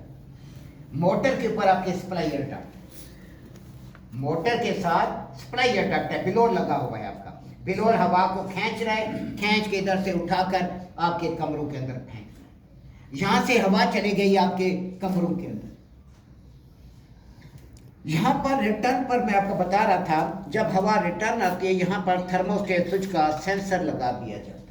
मोटर के ऊपर आपके सप्लाई एयर डक्ट, मोटर के साथ सप्लाई एयर डक्ट है, बिलोर लगा हुआ है आपका। बिलोर हवा को खींच रहा है, खींच के इधर से उठाकर आपके कमरों के अंदर फेंक रहा है। यहाँ से हवा चली गई आपके कमरों के अंदर। यहाँ पर रिटर्न पर मैं आपको बता रहा था, जब हवा रिटर्न आती है यहाँ पर थर्मोस्टेट स्विच का सेंसर लगा दिया जाता है।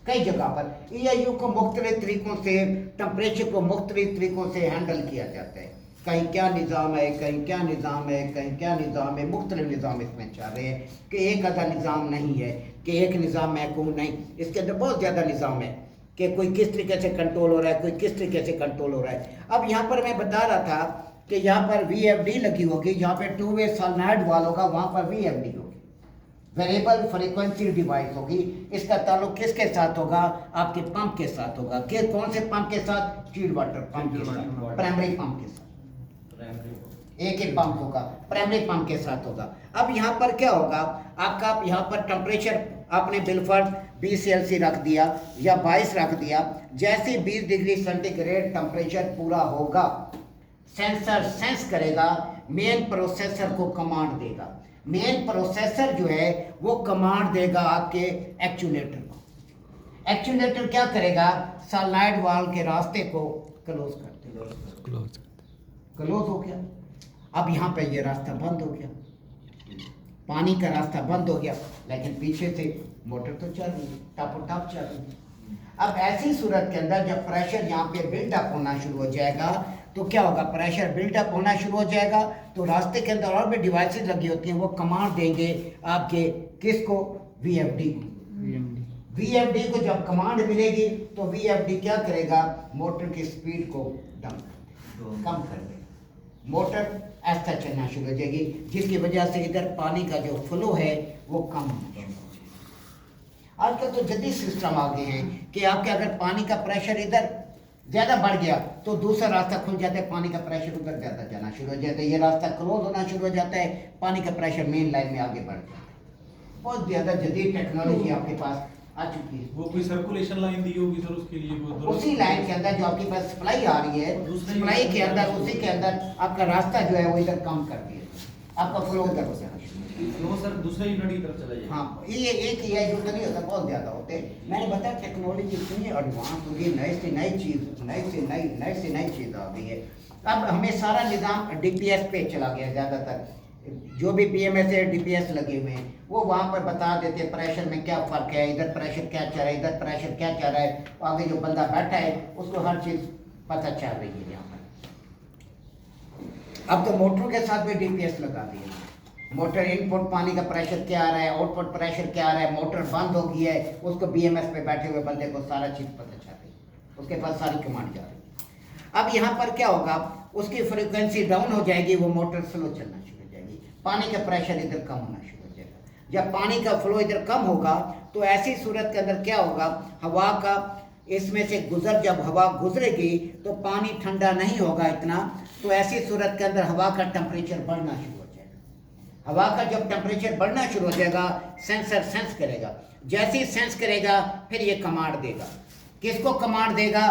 कई जगह पर EIU को मुख्तलिफ तरीकों से, टेम्परेचर को मुख्तलिफ तरीकों से हैंडल किया जाता है। कहीं क्या निज़ाम है, कहीं क्या निज़ाम है, कहीं क्या निज़ाम है, मुख्तलिफ निज़ाम इसमें चल रहे हैं कि एक आधा निज़ाम नहीं है कि एक निज़ाम महकूम नहीं। इसके अंदर बहुत ज़्यादा निज़ाम है कि कोई किस तरीके से कंट्रोल हो रहा है, कोई किस तरीके से कंट्रोल हो रहा है। अब यहाँ पर मैं बता रहा था कि यहाँ पर VFD लगी होगी, जहाँ पे 2 वे सॉलिनॉइड वाल होगा वहाँ पर VFD होगी, वेरिएबल फ्रीक्वेंसी डिवाइस होगी। इसका ताल्लुक किसके साथ होगा, आपके पंप के साथ होगा। कि कौन से पंप के साथ, चिल्ड वाटर पंप के साथ, प्राइमरी पंप के साथ। एक ही पंप होगा, प्राइमरी पंप के साथ होगा। अब यहाँ पर क्या होगा, आपका यहाँ पर टेम्परेचर आपने बिलफर्ज 20 सेल्सी रख दिया या 22 रख दिया। जैसे 20 डिग्री सेंटीग्रेड टेम्परेचर पूरा होगा, सेंसर सेंस करेगा, मेन प्रोसेसर को कमांड देगा। मेन प्रोसेसर जो है वो कमांड देगा आपके एक्चुएटर को। एक्चुएटर क्या करेगा, सॉलिनॉइड वाल्व के रास्ते को क्लोज कर देगा। क्लोज हो गया। अब यहाँ पे ये रास्ता बंद हो गया, पानी का रास्ता बंद हो गया, लेकिन पीछे से मोटर तो चल रही है, टप टप चल रही है। अब ऐसी सूरत के अंदर जब प्रेशर यहाँ पे बिल्डअप होना शुरू हो जाएगा तो क्या होगा, प्रेशर बिल्डअप होना शुरू हो जाएगा तो रास्ते के अंदर और भी डिवाइसेस लगी होती हैं, वो कमांड देंगे आपके किसको, VFD को। VFD को जब कमांड मिलेगी तो VFD क्या करेगा, मोटर की स्पीड को कम कर देगा। मोटर ऐसा चलना शुरू हो जाएगी, जिसकी वजह से इधर पानी का जो फ्लो है वो कम होना शुरू हो जाएगा। आजकल तो जदीद सिस्टम आ गए हैं कि आपके अगर पानी का प्रेशर इधर ज़्यादा बढ़ गया तो दूसरा रास्ता खुल जाता है, पानी का प्रेशर उधर ज़्यादा जाना शुरू हो जाता है, ये रास्ता क्लोज होना शुरू हो जाता है, पानी का प्रेशर मेन लाइन में आगे बढ़ जाता है। बहुत ज़्यादा जदीद टेक्नोलॉजी आपके पास आ चुकी है। वो कोई सर्कुलेशन लाइन दी होगी सर उसके लिए, उसी लाइन के अंदर जो आपके पास सप्लाई आ रही है, सप्लाई के अंदर उसी के अंदर आपका रास्ता जो है वो इधर कम कर दिया, आपका फ्लो उधर हो जाना नो सर दूसरे यूनिट की तरफ चला जाए। हाँ, ये एक ही है जो नहीं होता, बहुत ज़्यादा होते हैं। मैंने बताया टेक्नोलॉजी इतनी एडवांस हो गई, नई से नई चीज़ आ गई है। अब हमें सारा निज़ाम डीपीएस पे चला गया, ज़्यादातर जो भी पीएमएस है डीपीएस लगे हुए हैं, वो वहाँ पर बता देते हैं प्रेशर में क्या फ़र्क है, इधर प्रेशर क्या चल रहा है, इधर प्रेशर क्या चल रहा है, आगे जो बंदा बैठा है उसको हर चीज़ पता चल रही है यहाँ पर। अब तो मोटरों के साथ भी डीपीएस लगा दिया, मोटर इनपुट पानी का प्रेशर क्या आ रहा है, आउटपुट प्रेशर क्या आ रहा है, मोटर बंद हो गई है, उसको बीएमएस पे बैठे हुए बंदे को सारा चीज़ पता चल रही है, उसके पास सारी कमांड जा रही है। अब यहाँ पर क्या होगा, उसकी फ्रीक्वेंसी डाउन हो जाएगी, वो मोटर स्लो चलना शुरू हो जाएगी, पानी का प्रेशर इधर कम होना शुरू हो जाएगा। जब पानी का फ्लो इधर कम होगा तो ऐसी सूरत के अंदर क्या होगा, हवा का इसमें से जब हवा गुजरेगी तो पानी ठंडा नहीं होगा इतना, तो ऐसी सूरत के अंदर हवा का टेम्परेचर बढ़ना शुरू हो जाएगा। हवा का जब टेम्परेचर बढ़ना शुरू हो जाएगा, सेंसर सेंस करेगा, जैसे ही सेंस करेगा फिर ये कमांड देगा। किसको कमांड देगा?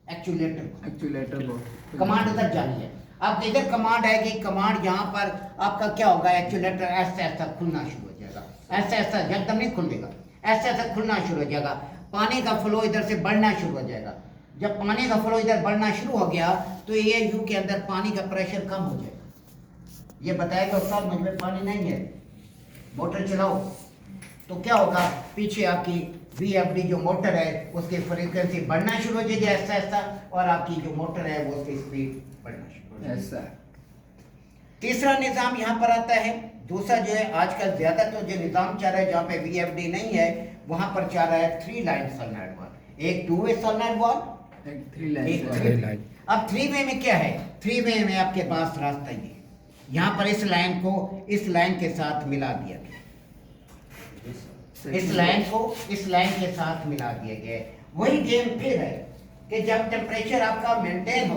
एक्चुएटर को कमांड उधर जानी है। अब इधर कमांड आएगी, कमांड यहाँ पर आपका क्या होगा, एक्चुएटर ऐसा ऐसा खुलना शुरू हो जाएगा, ऐसा ऐसा एकदम नहीं खुलेगा, ऐसा ऐसा खुलना शुरू हो जाएगा, पानी का फ्लो इधर से बढ़ना शुरू हो जाएगा। जब पानी का फ्लो इधर बढ़ना शुरू हो गया तो ये यू के अंदर पानी का प्रेशर कम हो जाएगा। ये बताएगा उस्ताद मुझ में पानी नहीं है, मोटर चलाओ, तो क्या होगा, पीछे आपकी VFD जो मोटर है उसकी फ्रीक्वेंसी बढ़ना शुरू हो जाएगी ऐसा ऐसा, और आपकी जो मोटर है वो उसकी स्पीड बढ़ना शुरू हो जाएगी ऐसा। तीसरा निज़ाम यहाँ पर आता है, दूसरा जो है आजकल ज़्यादा तो जो निज़ाम चल रहा है जहाँ पे VFD नहीं है वहाँ पर चल रहा है 3 लाइन सोलेनॉइड वाल्व, एक 2 वे सोलेनॉइड वाल्व, एक 3 लाइन। अब 3 वे में क्या है, 3 वे में आपके पास रास्ता ही है, यहाँ पर इस लाइन को इस लाइन के साथ मिला दिया गया, इस लाइन को इस लाइन के साथ मिला दिया गया। वही गेम फिर है कि जब टेम्परेचर आपका मेंटेन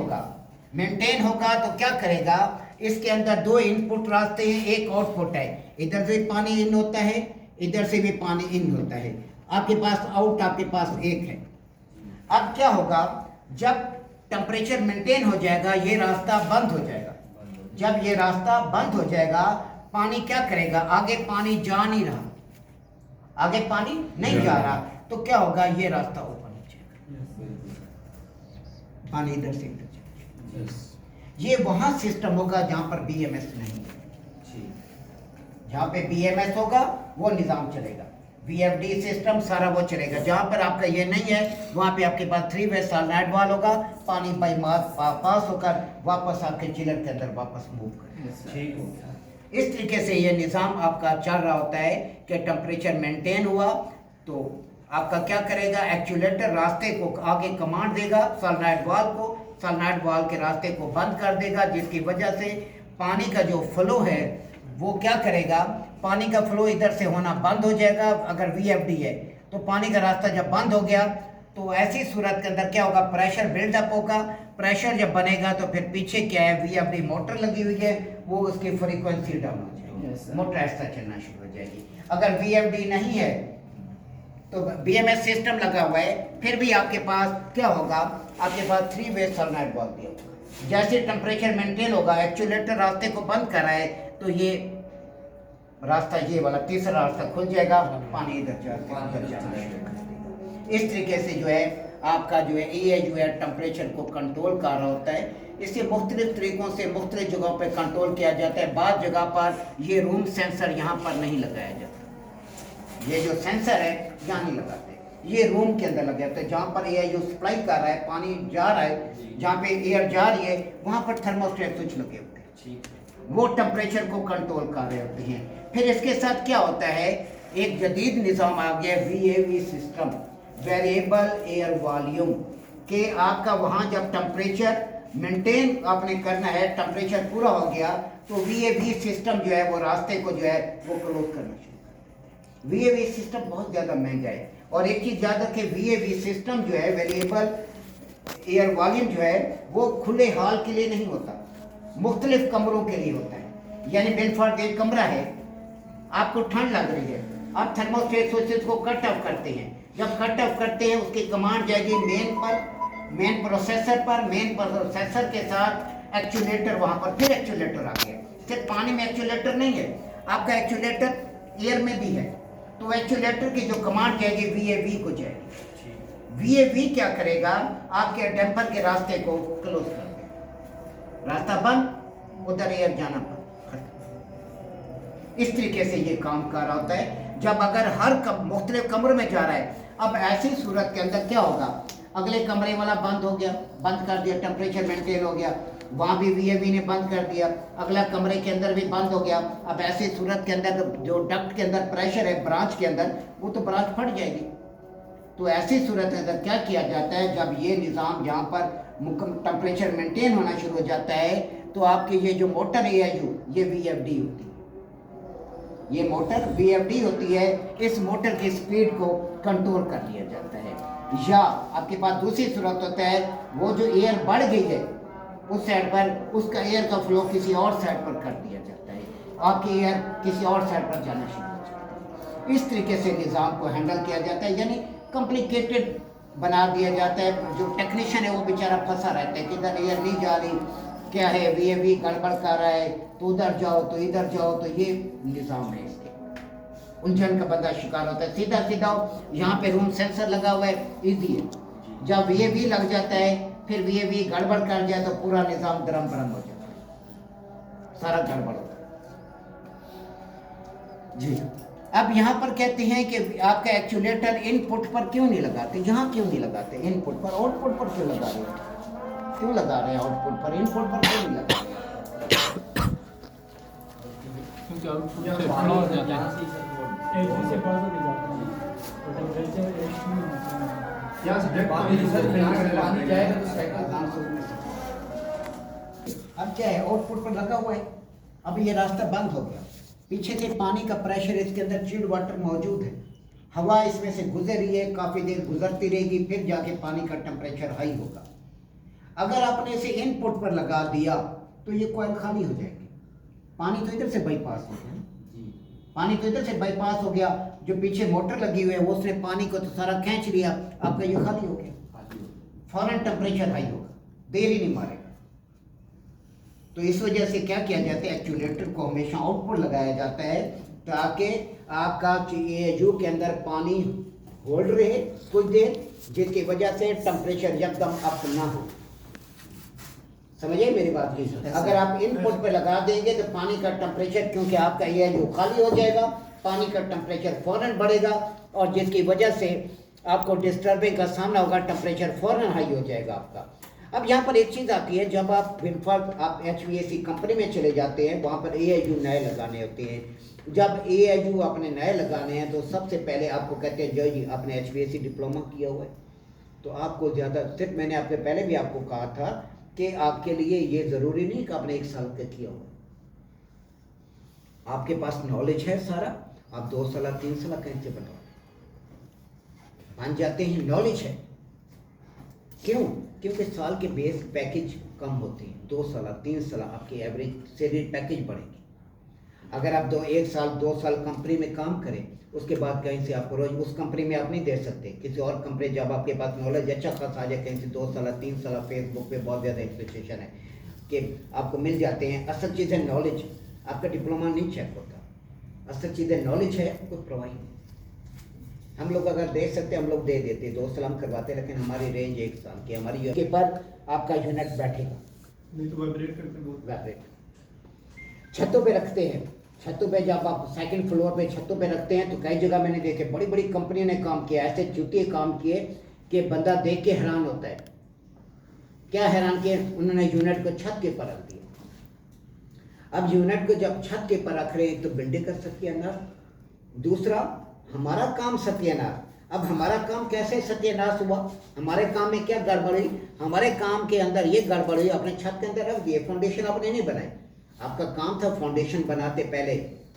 होगा तो क्या करेगा, इसके अंदर 2 इनपुट रास्ते हैं, एक आउटपुट है, इधर से पानी इन होता है, इधर से भी पानी इन होता है, आपके पास आउट आपके पास एक है। अब क्या होगा, जब टेम्परेचर मेंटेन हो जाएगा ये रास्ता बंद हो जाएगा, जब ये रास्ता बंद हो जाएगा पानी क्या करेगा, आगे पानी जा नहीं रहा, आगे पानी नहीं जा रहा, तो क्या होगा, ये रास्ता ओपन हो जाएगा, पानी इधर से इधर जाएगा। ये वहां सिस्टम होगा जहां पर BMS नहीं है, जहां पे BMS होगा वो निज़ाम चलेगा, VFD सिस्टम सारा वो चलेगा। जहां पर आपका ये नहीं है वहां पे आपके पास 3 वे सोलेनॉइड वाल्व होगा, पानी बाई पास होकर वापस आपके चिलर के अंदर वापस मूव करेगा। इस तरीके से ये निज़ाम आपका चल रहा होता है कि टेम्परेचर मेंटेन हुआ तो आपका क्या करेगा, एक्चुएटर रास्ते को आगे कमांड देगा सोलेनॉइड वाल्व को, सोलेनॉइड वाल्व के रास्ते को बंद कर देगा, जिसकी वजह से पानी का जो फ्लो है वो क्या करेगा, पानी का फ्लो इधर से होना बंद हो जाएगा। अगर VFD है तो पानी का रास्ता जब बंद हो गया तो ऐसी सूरत के अंदर क्या होगा, प्रेशर बिल्डअप होगा, प्रेशर जब बनेगा तो फिर पीछे क्या है, VFD मोटर लगी हुई है, वो उसकी फ्रीक्वेंसी डाउन हो जाएगी, मोटर ऐसा चलना शुरू हो जाएगी। अगर VFD नहीं है तो BMS सिस्टम लगा हुआ है, फिर भी आपके पास क्या होगा, आपके पास 3 वे सोलेनॉइड वाल्व भी होगा। जैसे टेम्परेचर मेंटेन होगा, एक्चुएटर रास्ते को बंद कर रहा है तो ये रास्ता, ये वाला तीसरा रास्ता खुल जाएगा, पानी इधर जाना शुरू कर देगा। इस तरीके से जो है आपका जो है ये जो है टेम्परेचर को कंट्रोल कर रहा होता है। इसे मुख्तलिफ तरीक़ों से मुख्तलिफ जगहों पर कंट्रोल किया जाता है। बाद जगह पर ये रूम सेंसर यहाँ पर नहीं लगाया जाता, ये जो सेंसर है यहाँ नहीं लगाते, ये रूम के अंदर लगे होते हैं, जहाँ पर ये जो सप्लाई कर रहा है, पानी जा रहा है, जहाँ पे एयर जा रही है वहाँ पर थर्मोस्टेट स्विच लगे होते हैं, वो टेम्परेचर को कंट्रोल कर रहे होते हैं। फिर इसके साथ क्या होता है, एक जदीद निज़ाम आ गया VAV system, variable air volume, के आपका वहाँ जब टेम्परेचर मेंटेन आपने करना है, टेम्परेचर पूरा हो गया तो VAV सिस्टम जो है वो रास्ते को जो है वो क्लोज करना चाहिए। VAV सिस्टम बहुत ज़्यादा महंगा है। और एक चीज़ याद रखें, VAV सिस्टम जो है, वेरिएबल एयर वॉल्यूम जो है, वो खुले हॉल के लिए नहीं होता, मुख्तलिफ कमरों के लिए होता है। यानी बिलफर्ज एक कमरा है, आपको ठंड लग रही है, आप थर्मोस्टेट स्विचेस को कट ऑफ करते हैं। जब कट ऑफ करते हैं, उसकी कमांड जाएगी मेन प्रोसेसर के साथ एक्चुएटर, वहाँ पर फिर एक्चुएटर आ गया। सिर्फ पानी में एक्चुएटर नहीं है, आपका एक्चुएटर एयर में भी है। तो एक्चुएटर की जो कमांड जाएगी VAV को जाएगी। VAV क्या करेगा, आपके डैम्पर के रास्ते को क्लोज कर देगा, रास्ता बंद, उधर एयर जाना बंद। इस तरीके से ये काम कर रहा होता है। जब अगर हर मुख्तलिफ कमरों में जा रहा है, अब ऐसी सूरत के अंदर क्या होगा, अगले कमरे वाला बंद हो गया, बंद कर दिया, टेम्परेचर मेंटेन हो गया, वहाँ भी VAV ने बंद कर दिया, अगला कमरे के अंदर भी बंद हो गया। अब ऐसी सूरत के अंदर जो डक्ट के अंदर प्रेशर है ब्रांच के अंदर, वो तो ब्रांच फट जाएगी। तो ऐसी सूरत के अंदर क्या किया जाता है, जब ये निज़ाम यहाँ पर टेम्परेचर मेंटेन होना शुरू हो जाता है, तो आपकी ये जो मोटर है ये VFD होती है। ये मोटर VFD होती है। इस मोटर की स्पीड को कंट्रोल कर लिया जाता है। या आपके पास दूसरी सूरत होता है, वो जो एयर बढ़ गई है उस साइड पर, उसका एयर का फ्लो किसी और साइड पर कर दिया जाता है, आपकी एयर किसी और साइड पर जाना शुरू हो जाता है। इस तरीके से निज़ाम को हैंडल किया जाता है, यानी कॉम्प्लिकेटेड बना दिया जाता है। जो टेक्नीशियन है वो बेचारा फंसा रहता है, किधर एयर नहीं जा रही, क्या है VAV गड़बड़ कर रहा है, तो उधर जाओ तो इधर जाओ, तो ये निज़ाम है। इसके उलझन का बंदा शिकार होता है। सीधा सीधा यहाँ पे रूम सेंसर लगा हुआ है, इजी है। जब VAV लग जाता है, फिर VAV गड़बड़ कर जाए तो पूरा निज़ाम दरम बरम हो जाता है, सारा गड़बड़ होता है जी। अब यहाँ पर कहते हैं कि आपका एक्चुएटर इनपुट पर क्यों नहीं लगाते, यहाँ क्यों नहीं लगाते, इनपुट पर, आउटपुट पर क्यों लगा रहे हैं, क्यों लगा रहे हैं आउटपुट पर, इनपुट पर क्यों नहीं लगा रहे हैं? क्योंकि आउटपुट से फ्लो हो जाता है। अब क्या है, आउटपुट पर लगा हुआ है, अब ये रास्ता बंद हो गया, पीछे से पानी का प्रेशर, इसके अंदर चिल्ड वाटर मौजूद है, हवा इसमें से गुजर रही है, काफ़ी देर गुजरती रहेगी, फिर जाके पानी का टेम्परेचर हाई होगा। अगर आपने इसे इनपुट पर लगा दिया तो ये कॉइल खाली हो जाएगी, पानी तो इधर से बाईपास हो गया, पानी तो इधर से बाईपास हो गया, जो पीछे मोटर लगी हुई है वो उसने पानी को तो सारा खींच लिया, आपका ये खाली हो गया, फौरन टेम्परेचर हाई होगा, देर ही नहीं मारेगा। तो इस वजह से क्या किया जाता है, एक्चुएटर को हमेशा आउटपुट लगाया जाता है, ताकि आपका AHU के अंदर पानी होल्ड रहे कुछ देर, जिसकी वजह से टेम्परेचर एकदम अप ना हो। समझिए मेरी बात की, अगर आप इनपुट पे लगा देंगे तो पानी का टेम्परेचर, क्योंकि आपका AHU खाली हो जाएगा, पानी का टेम्परेचर फौरन बढ़ेगा, और जिसकी वजह से आपको डिस्टर्बिंग का सामना होगा, टेम्परेचर फौरन हाई हो जाएगा आपका। अब यहाँ पर एक चीज़ आती है, जब आप आप HVAC कंपनी में चले जाते हैं, वहाँ पर AHU नए लगाने होते हैं। जब AHU अपने नए लगाने हैं तो सबसे पहले आपको कहते हैं जो जी आपने HVAC डिप्लोमा किया हुआ है, तो आपको ज़्यादा, सिर्फ मैंने आपके पहले भी आपको कहा था कि आपके लिए ये ज़रूरी नहीं कि आपने 1 साल का किया हुआ, आपके पास नॉलेज है सारा, आप 2 साल 3 साल कैसे बन जाते हैं, नॉलेज है। क्यों? क्योंकि साल के बेस पैकेज कम होते हैं, 2 साल 3 साल आपकी एवरेज सैलरी पैकेज बढ़ेगी। अगर आप 1 साल 2 साल कंपनी में काम करें, उसके बाद कहीं से आपको रोज उस कंपनी में आप नहीं दे सकते, किसी और कंपनी, जब आपके पास नॉलेज अच्छा खासा आ जाए, कहीं से 2 साल 3 साल, फेसबुक पे बहुत ज़्यादा एप्लीकेशन है कि आपको मिल जाते हैं। असल चीज़ है नॉलेज, आपका डिप्लोमा नहीं चेक होता, असल चीज़ है नॉलेज है, कोई प्रोवाइड नहीं। हम लोग अगर दे सकते हम लोग दे देते, 2 साल हम करवाते, लेकिन हमारी रेंज 1 साल की, हमारी के पर आपका यूनिट बैठेगा नहीं तो वाइब्रेट करते हैं, वाइब्रेट। छतों पे रखते हैं, छतों पे जब आप 2nd फ्लोर पे छतों पे रखते हैं, तो कई जगह मैंने देखे बड़ी बड़ी कंपनियों ने काम किया, ऐसे चुटिए काम किए कि बंदा देख के हैरान होता है। क्या हैरान किए? उन्होंने यूनिट को छत के पर रख दिया। अब यूनिट को जब छत के पर रख रहे हैं तो बिल्डिंग का सत्यानाश, दूसरा हमारा काम सत्यानाश। अब हमारा काम कैसे सत्यानाश हुआ? हमारे काम में क्या गड़बड़ हुई? हमारे काम के अंदर ये गड़बड़ हुई, अपने छत के अंदर रख दिए, फाउंडेशन आपने नहीं बनाई। आपका काम था फाउंडेशन बनाते पहले,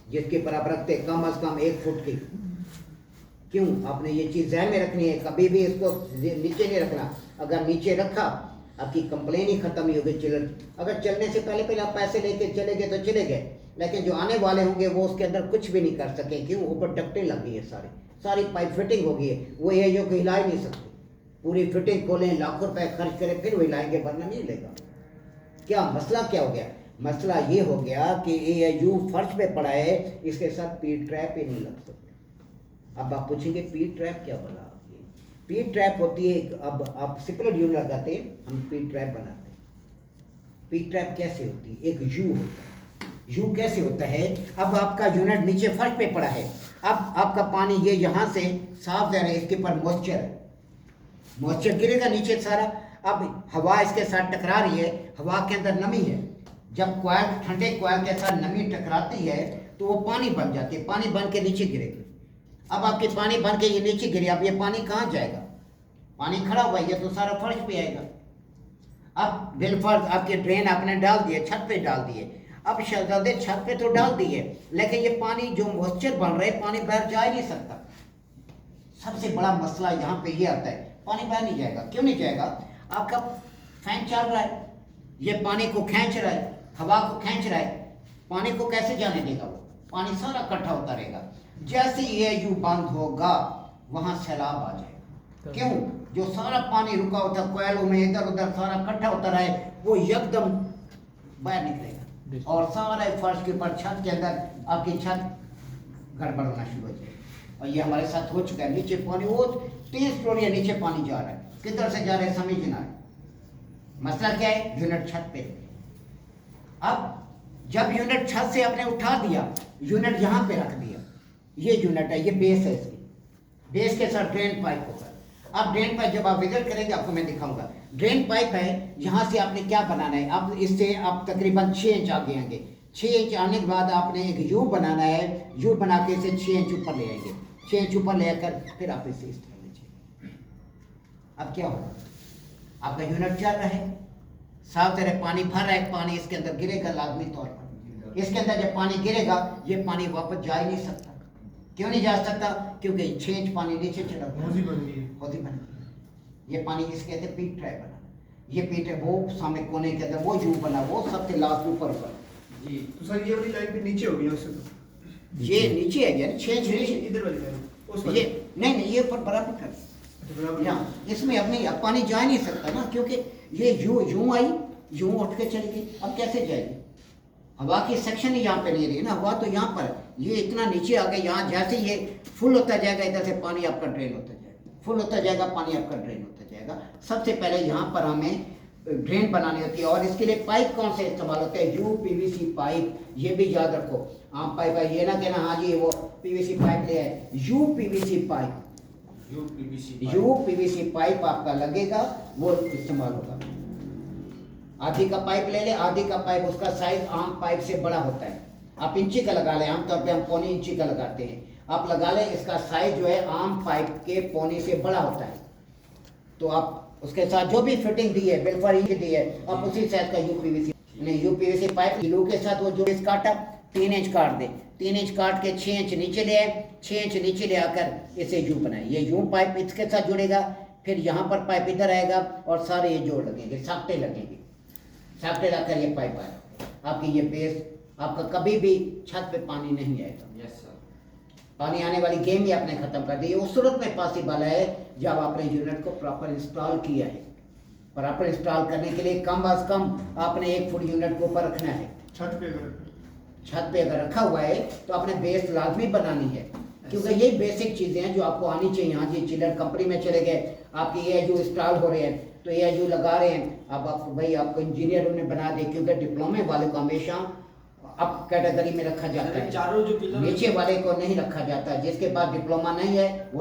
जिसके पर आप रखते कम अज कम 1 फुट की क्यों? आपने ये चीज़ ध्यान में रखनी है, कभी भी इसको नीचे नहीं रखना। अगर नीचे रखा आपकी कंप्लेन ही खत्म ही होगी चिलर। अगर चलने से पहले पहले आप पैसे लेके चले गए तो चले गए, लेकिन जो आने वाले होंगे वो उसके अंदर कुछ भी नहीं कर सके। क्यों? ऊपर डक्टें लगी है, सारी पाइप फिटिंग हो गई है, वो ये जो हिला ही नहीं सकते। पूरी फिटिंग खोलें, लाखों रुपए खर्च करें, फिर वो हिलाएंगे, वरना नहीं लेगा। क्या मसला क्या हो गया? मसला ये हो गया कि AIU फर्श पे पड़ा है, इसके साथ पी ट्रैप ही नहीं लग सकते। अब आप पूछेंगे पी ट्रैप क्या बना? पी ट्रैप होती है, अब आप स्पिलिट यूनिट लगाते हैं, हम पी ट्रैप बनाते हैं। पी ट्रैप कैसे होती है? एक यू होता है। यू कैसे होता है? अब आपका यूनिट नीचे फर्श पे पड़ा है, अब आपका पानी ये यहाँ से साफ जा रहा है, इसके ऊपर मॉइस्चर है, मॉइस्चर गिरेगा नीचे सारा। अब हवा इसके साथ टकरा रही है, हवा के अंदर नमी है, जब कॉइल ठंडे कॉइल के साथ नमी टकराती है तो वो पानी बन जाती है, पानी बन के नीचे गिरेगी। अब आपके पानी बन के ये नीचे गिरे, अब ये पानी कहाँ जाएगा? पानी खड़ा हुआ है तो सारा फर्श पे आएगा। अब बिलफर्ज आपके ड्रेन आपने डाल दिए, छत पे डाल दिए, अब शहजादे छत पे तो डाल दिए, लेकिन ये पानी जो मॉइस्चर बन रहा है, पानी बाहर जा ही नहीं सकता। सबसे बड़ा मसला यहाँ पे ये आता है, पानी बाहर नहीं जाएगा। क्यों नहीं जाएगा? आपका फैन चल रहा है, ये पानी को खींच रहा है, हवा को खींच रहा है, पानी को कैसे जाने देगा? वो पानी सारा इकट्ठा होता रहेगा। जैसे AIU बंद होगा वहां सैलाब आ जाएगा। क्यों? जो सारा पानी रुका होता कोयलों में इधर उधर सारा इकट्ठा होता रहे, वो एकदम बाहर निकलेगा और सारे फर्श के ऊपर, छत के अंदर आपकी छत गड़बड़ होना शुरू हो जाएगी। और ये हमारे साथ हो चुका है। नीचे पानी, वो 3 स्टोरी नीचे पानी जा रहा है, किधर से जा रहा है समझ ना है। मसला क्या है? यूनिट छत पे। अब जब यूनिट छत से आपने उठा दिया, यूनिट यहाँ पे रख दिया, ये यूनिट है, ये बेस है, इसकी बेस के साथ ड्रेन पाइप होगा। अब ड्रेन पाइप जब आप विजिट करेंगे आपको मैं दिखाऊंगा। ड्रेन पाइप है, यहाँ से आपने क्या बनाना है? अब इससे आप तकरीबन 6 इंच आगे आएंगे। 6 इंच आने के बाद आपने एक यू बनाना है, यू बना के इसे 6 इंच ऊपर ले आएंगे। 6 इंच ऊपर ले आकर फिर आप इसे इस तरह लीजिए। अब क्या होगा? आपका यूनिट चल रहा है, साफ तरह पानी भर रहा है, पानी इसके अंदर गिरेगा लाजमी तौर पर। इसके अंदर जब पानी गिरेगा, ये पानी वापस जा ही नहीं सकता। क्यों नहीं जा सकता? क्योंकि 6 इंच पानी नीचे चला गया, होदी बन गई। ये पानी किसके कहते हैं? पी ट्रैप बना। ये पी ट्रैप वो सामने कोने के अंदर वो यू बना, वो सबसे लास्ट ऊपर जी। तो सर ये वाली लाइन पे नीचे हो गई उससे, तो ये नीचे है यार, 6 इंच इधर वाली लाइन, उस ये नहीं, ये ऊपर बराबर कर यहाँ, इसमें अब नहीं, अब पानी जा नहीं सकता ना, क्योंकि ये यूं आई, यूं उठ के चली गई। अब कैसे जाएगी? हवा की सेक्शन ही यहाँ पे नहीं रही ना, हवा तो यहाँ पर, ये इतना नीचे आ गया। यहाँ जैसे ये फुल होता जाएगा, इधर से पानी आपका ड्रेन होता जाएगा, फुल होता जाएगा, पानी आपका ड्रेन होता जाएगा। सबसे पहले यहाँ पर हमें ड्रेन बनानी होती है, और इसके लिए पाइप कौन से इस्तेमाल होते हैं? UPVC pipe. ये भी याद रखो, आम पाइप है, ये ना कहना हाँ जी वो PVC पाइप ले आए। UPVC पाइप, UPVC पाइप आपका लगेगा, वो इस्तेमाल होगा। आधी का पाइप ले ले, आधी का पाइप, उसका साइज आम पाइप से बड़ा होता है। आप इंची का लगा लें, आमतौर पे हम 1.25 इंची का लगाते हैं, आप लगा लें। इसका साइज जो है आम पाइप के 1.25 से बड़ा होता है। तो आप उसके साथ जो भी फिटिंग दी है, बिल्कुल ही दी है, आप उसी साइज का UPVC पाइप ग्लू के साथ वो जो इस काटा 3 इंच काट दे, 3 इंच काट के 6 इंच नीचे ले आए, 6 इंच नीचे ले आकर इसे यू बनाए। ये यू पाइप इसके साथ जुड़ेगा, फिर यहाँ पर पाइप इधर आएगा और सारे ये जोड़ लगेंगे, साकटे लगेंगे, साकटे लगाकर ये पाइप आएगा। आपकी ये बेस, आपका कभी भी छत पे पानी नहीं आएगा। Yes sir. पानी आने वाली गेम ही आपने खत्म कर दी। ये उस सूरत में पॉसिबल है जब आपने यूनिट को प्रॉपर इंस्टॉल किया है। प्रॉपर इंस्टॉल करने के लिए कम अज कम आपने 1 फुट यूनिट को ऊपर रखना है। छत पे अगर रखा हुआ है तो आपने बेस लाजमी बनानी है, क्योंकि ये बेसिक चीज़ें हैं जो आपको आनी चाहिए। हाँ जी, चिलर कंपनी में चले गए, आपके AIU इंस्टॉल हो रहे हैं तो AIU लगा रहे हैं। अब आपको भाई आपको इंजीनियर उन्हें बना दे, क्योंकि डिप्लोमे वाले को हमेशा अप कैटेगरी में रखा जाता है, चारों जो पिलर नीचे वाले को नहीं रखा जाता। जिसके पास डिप्लोमा नहीं है वो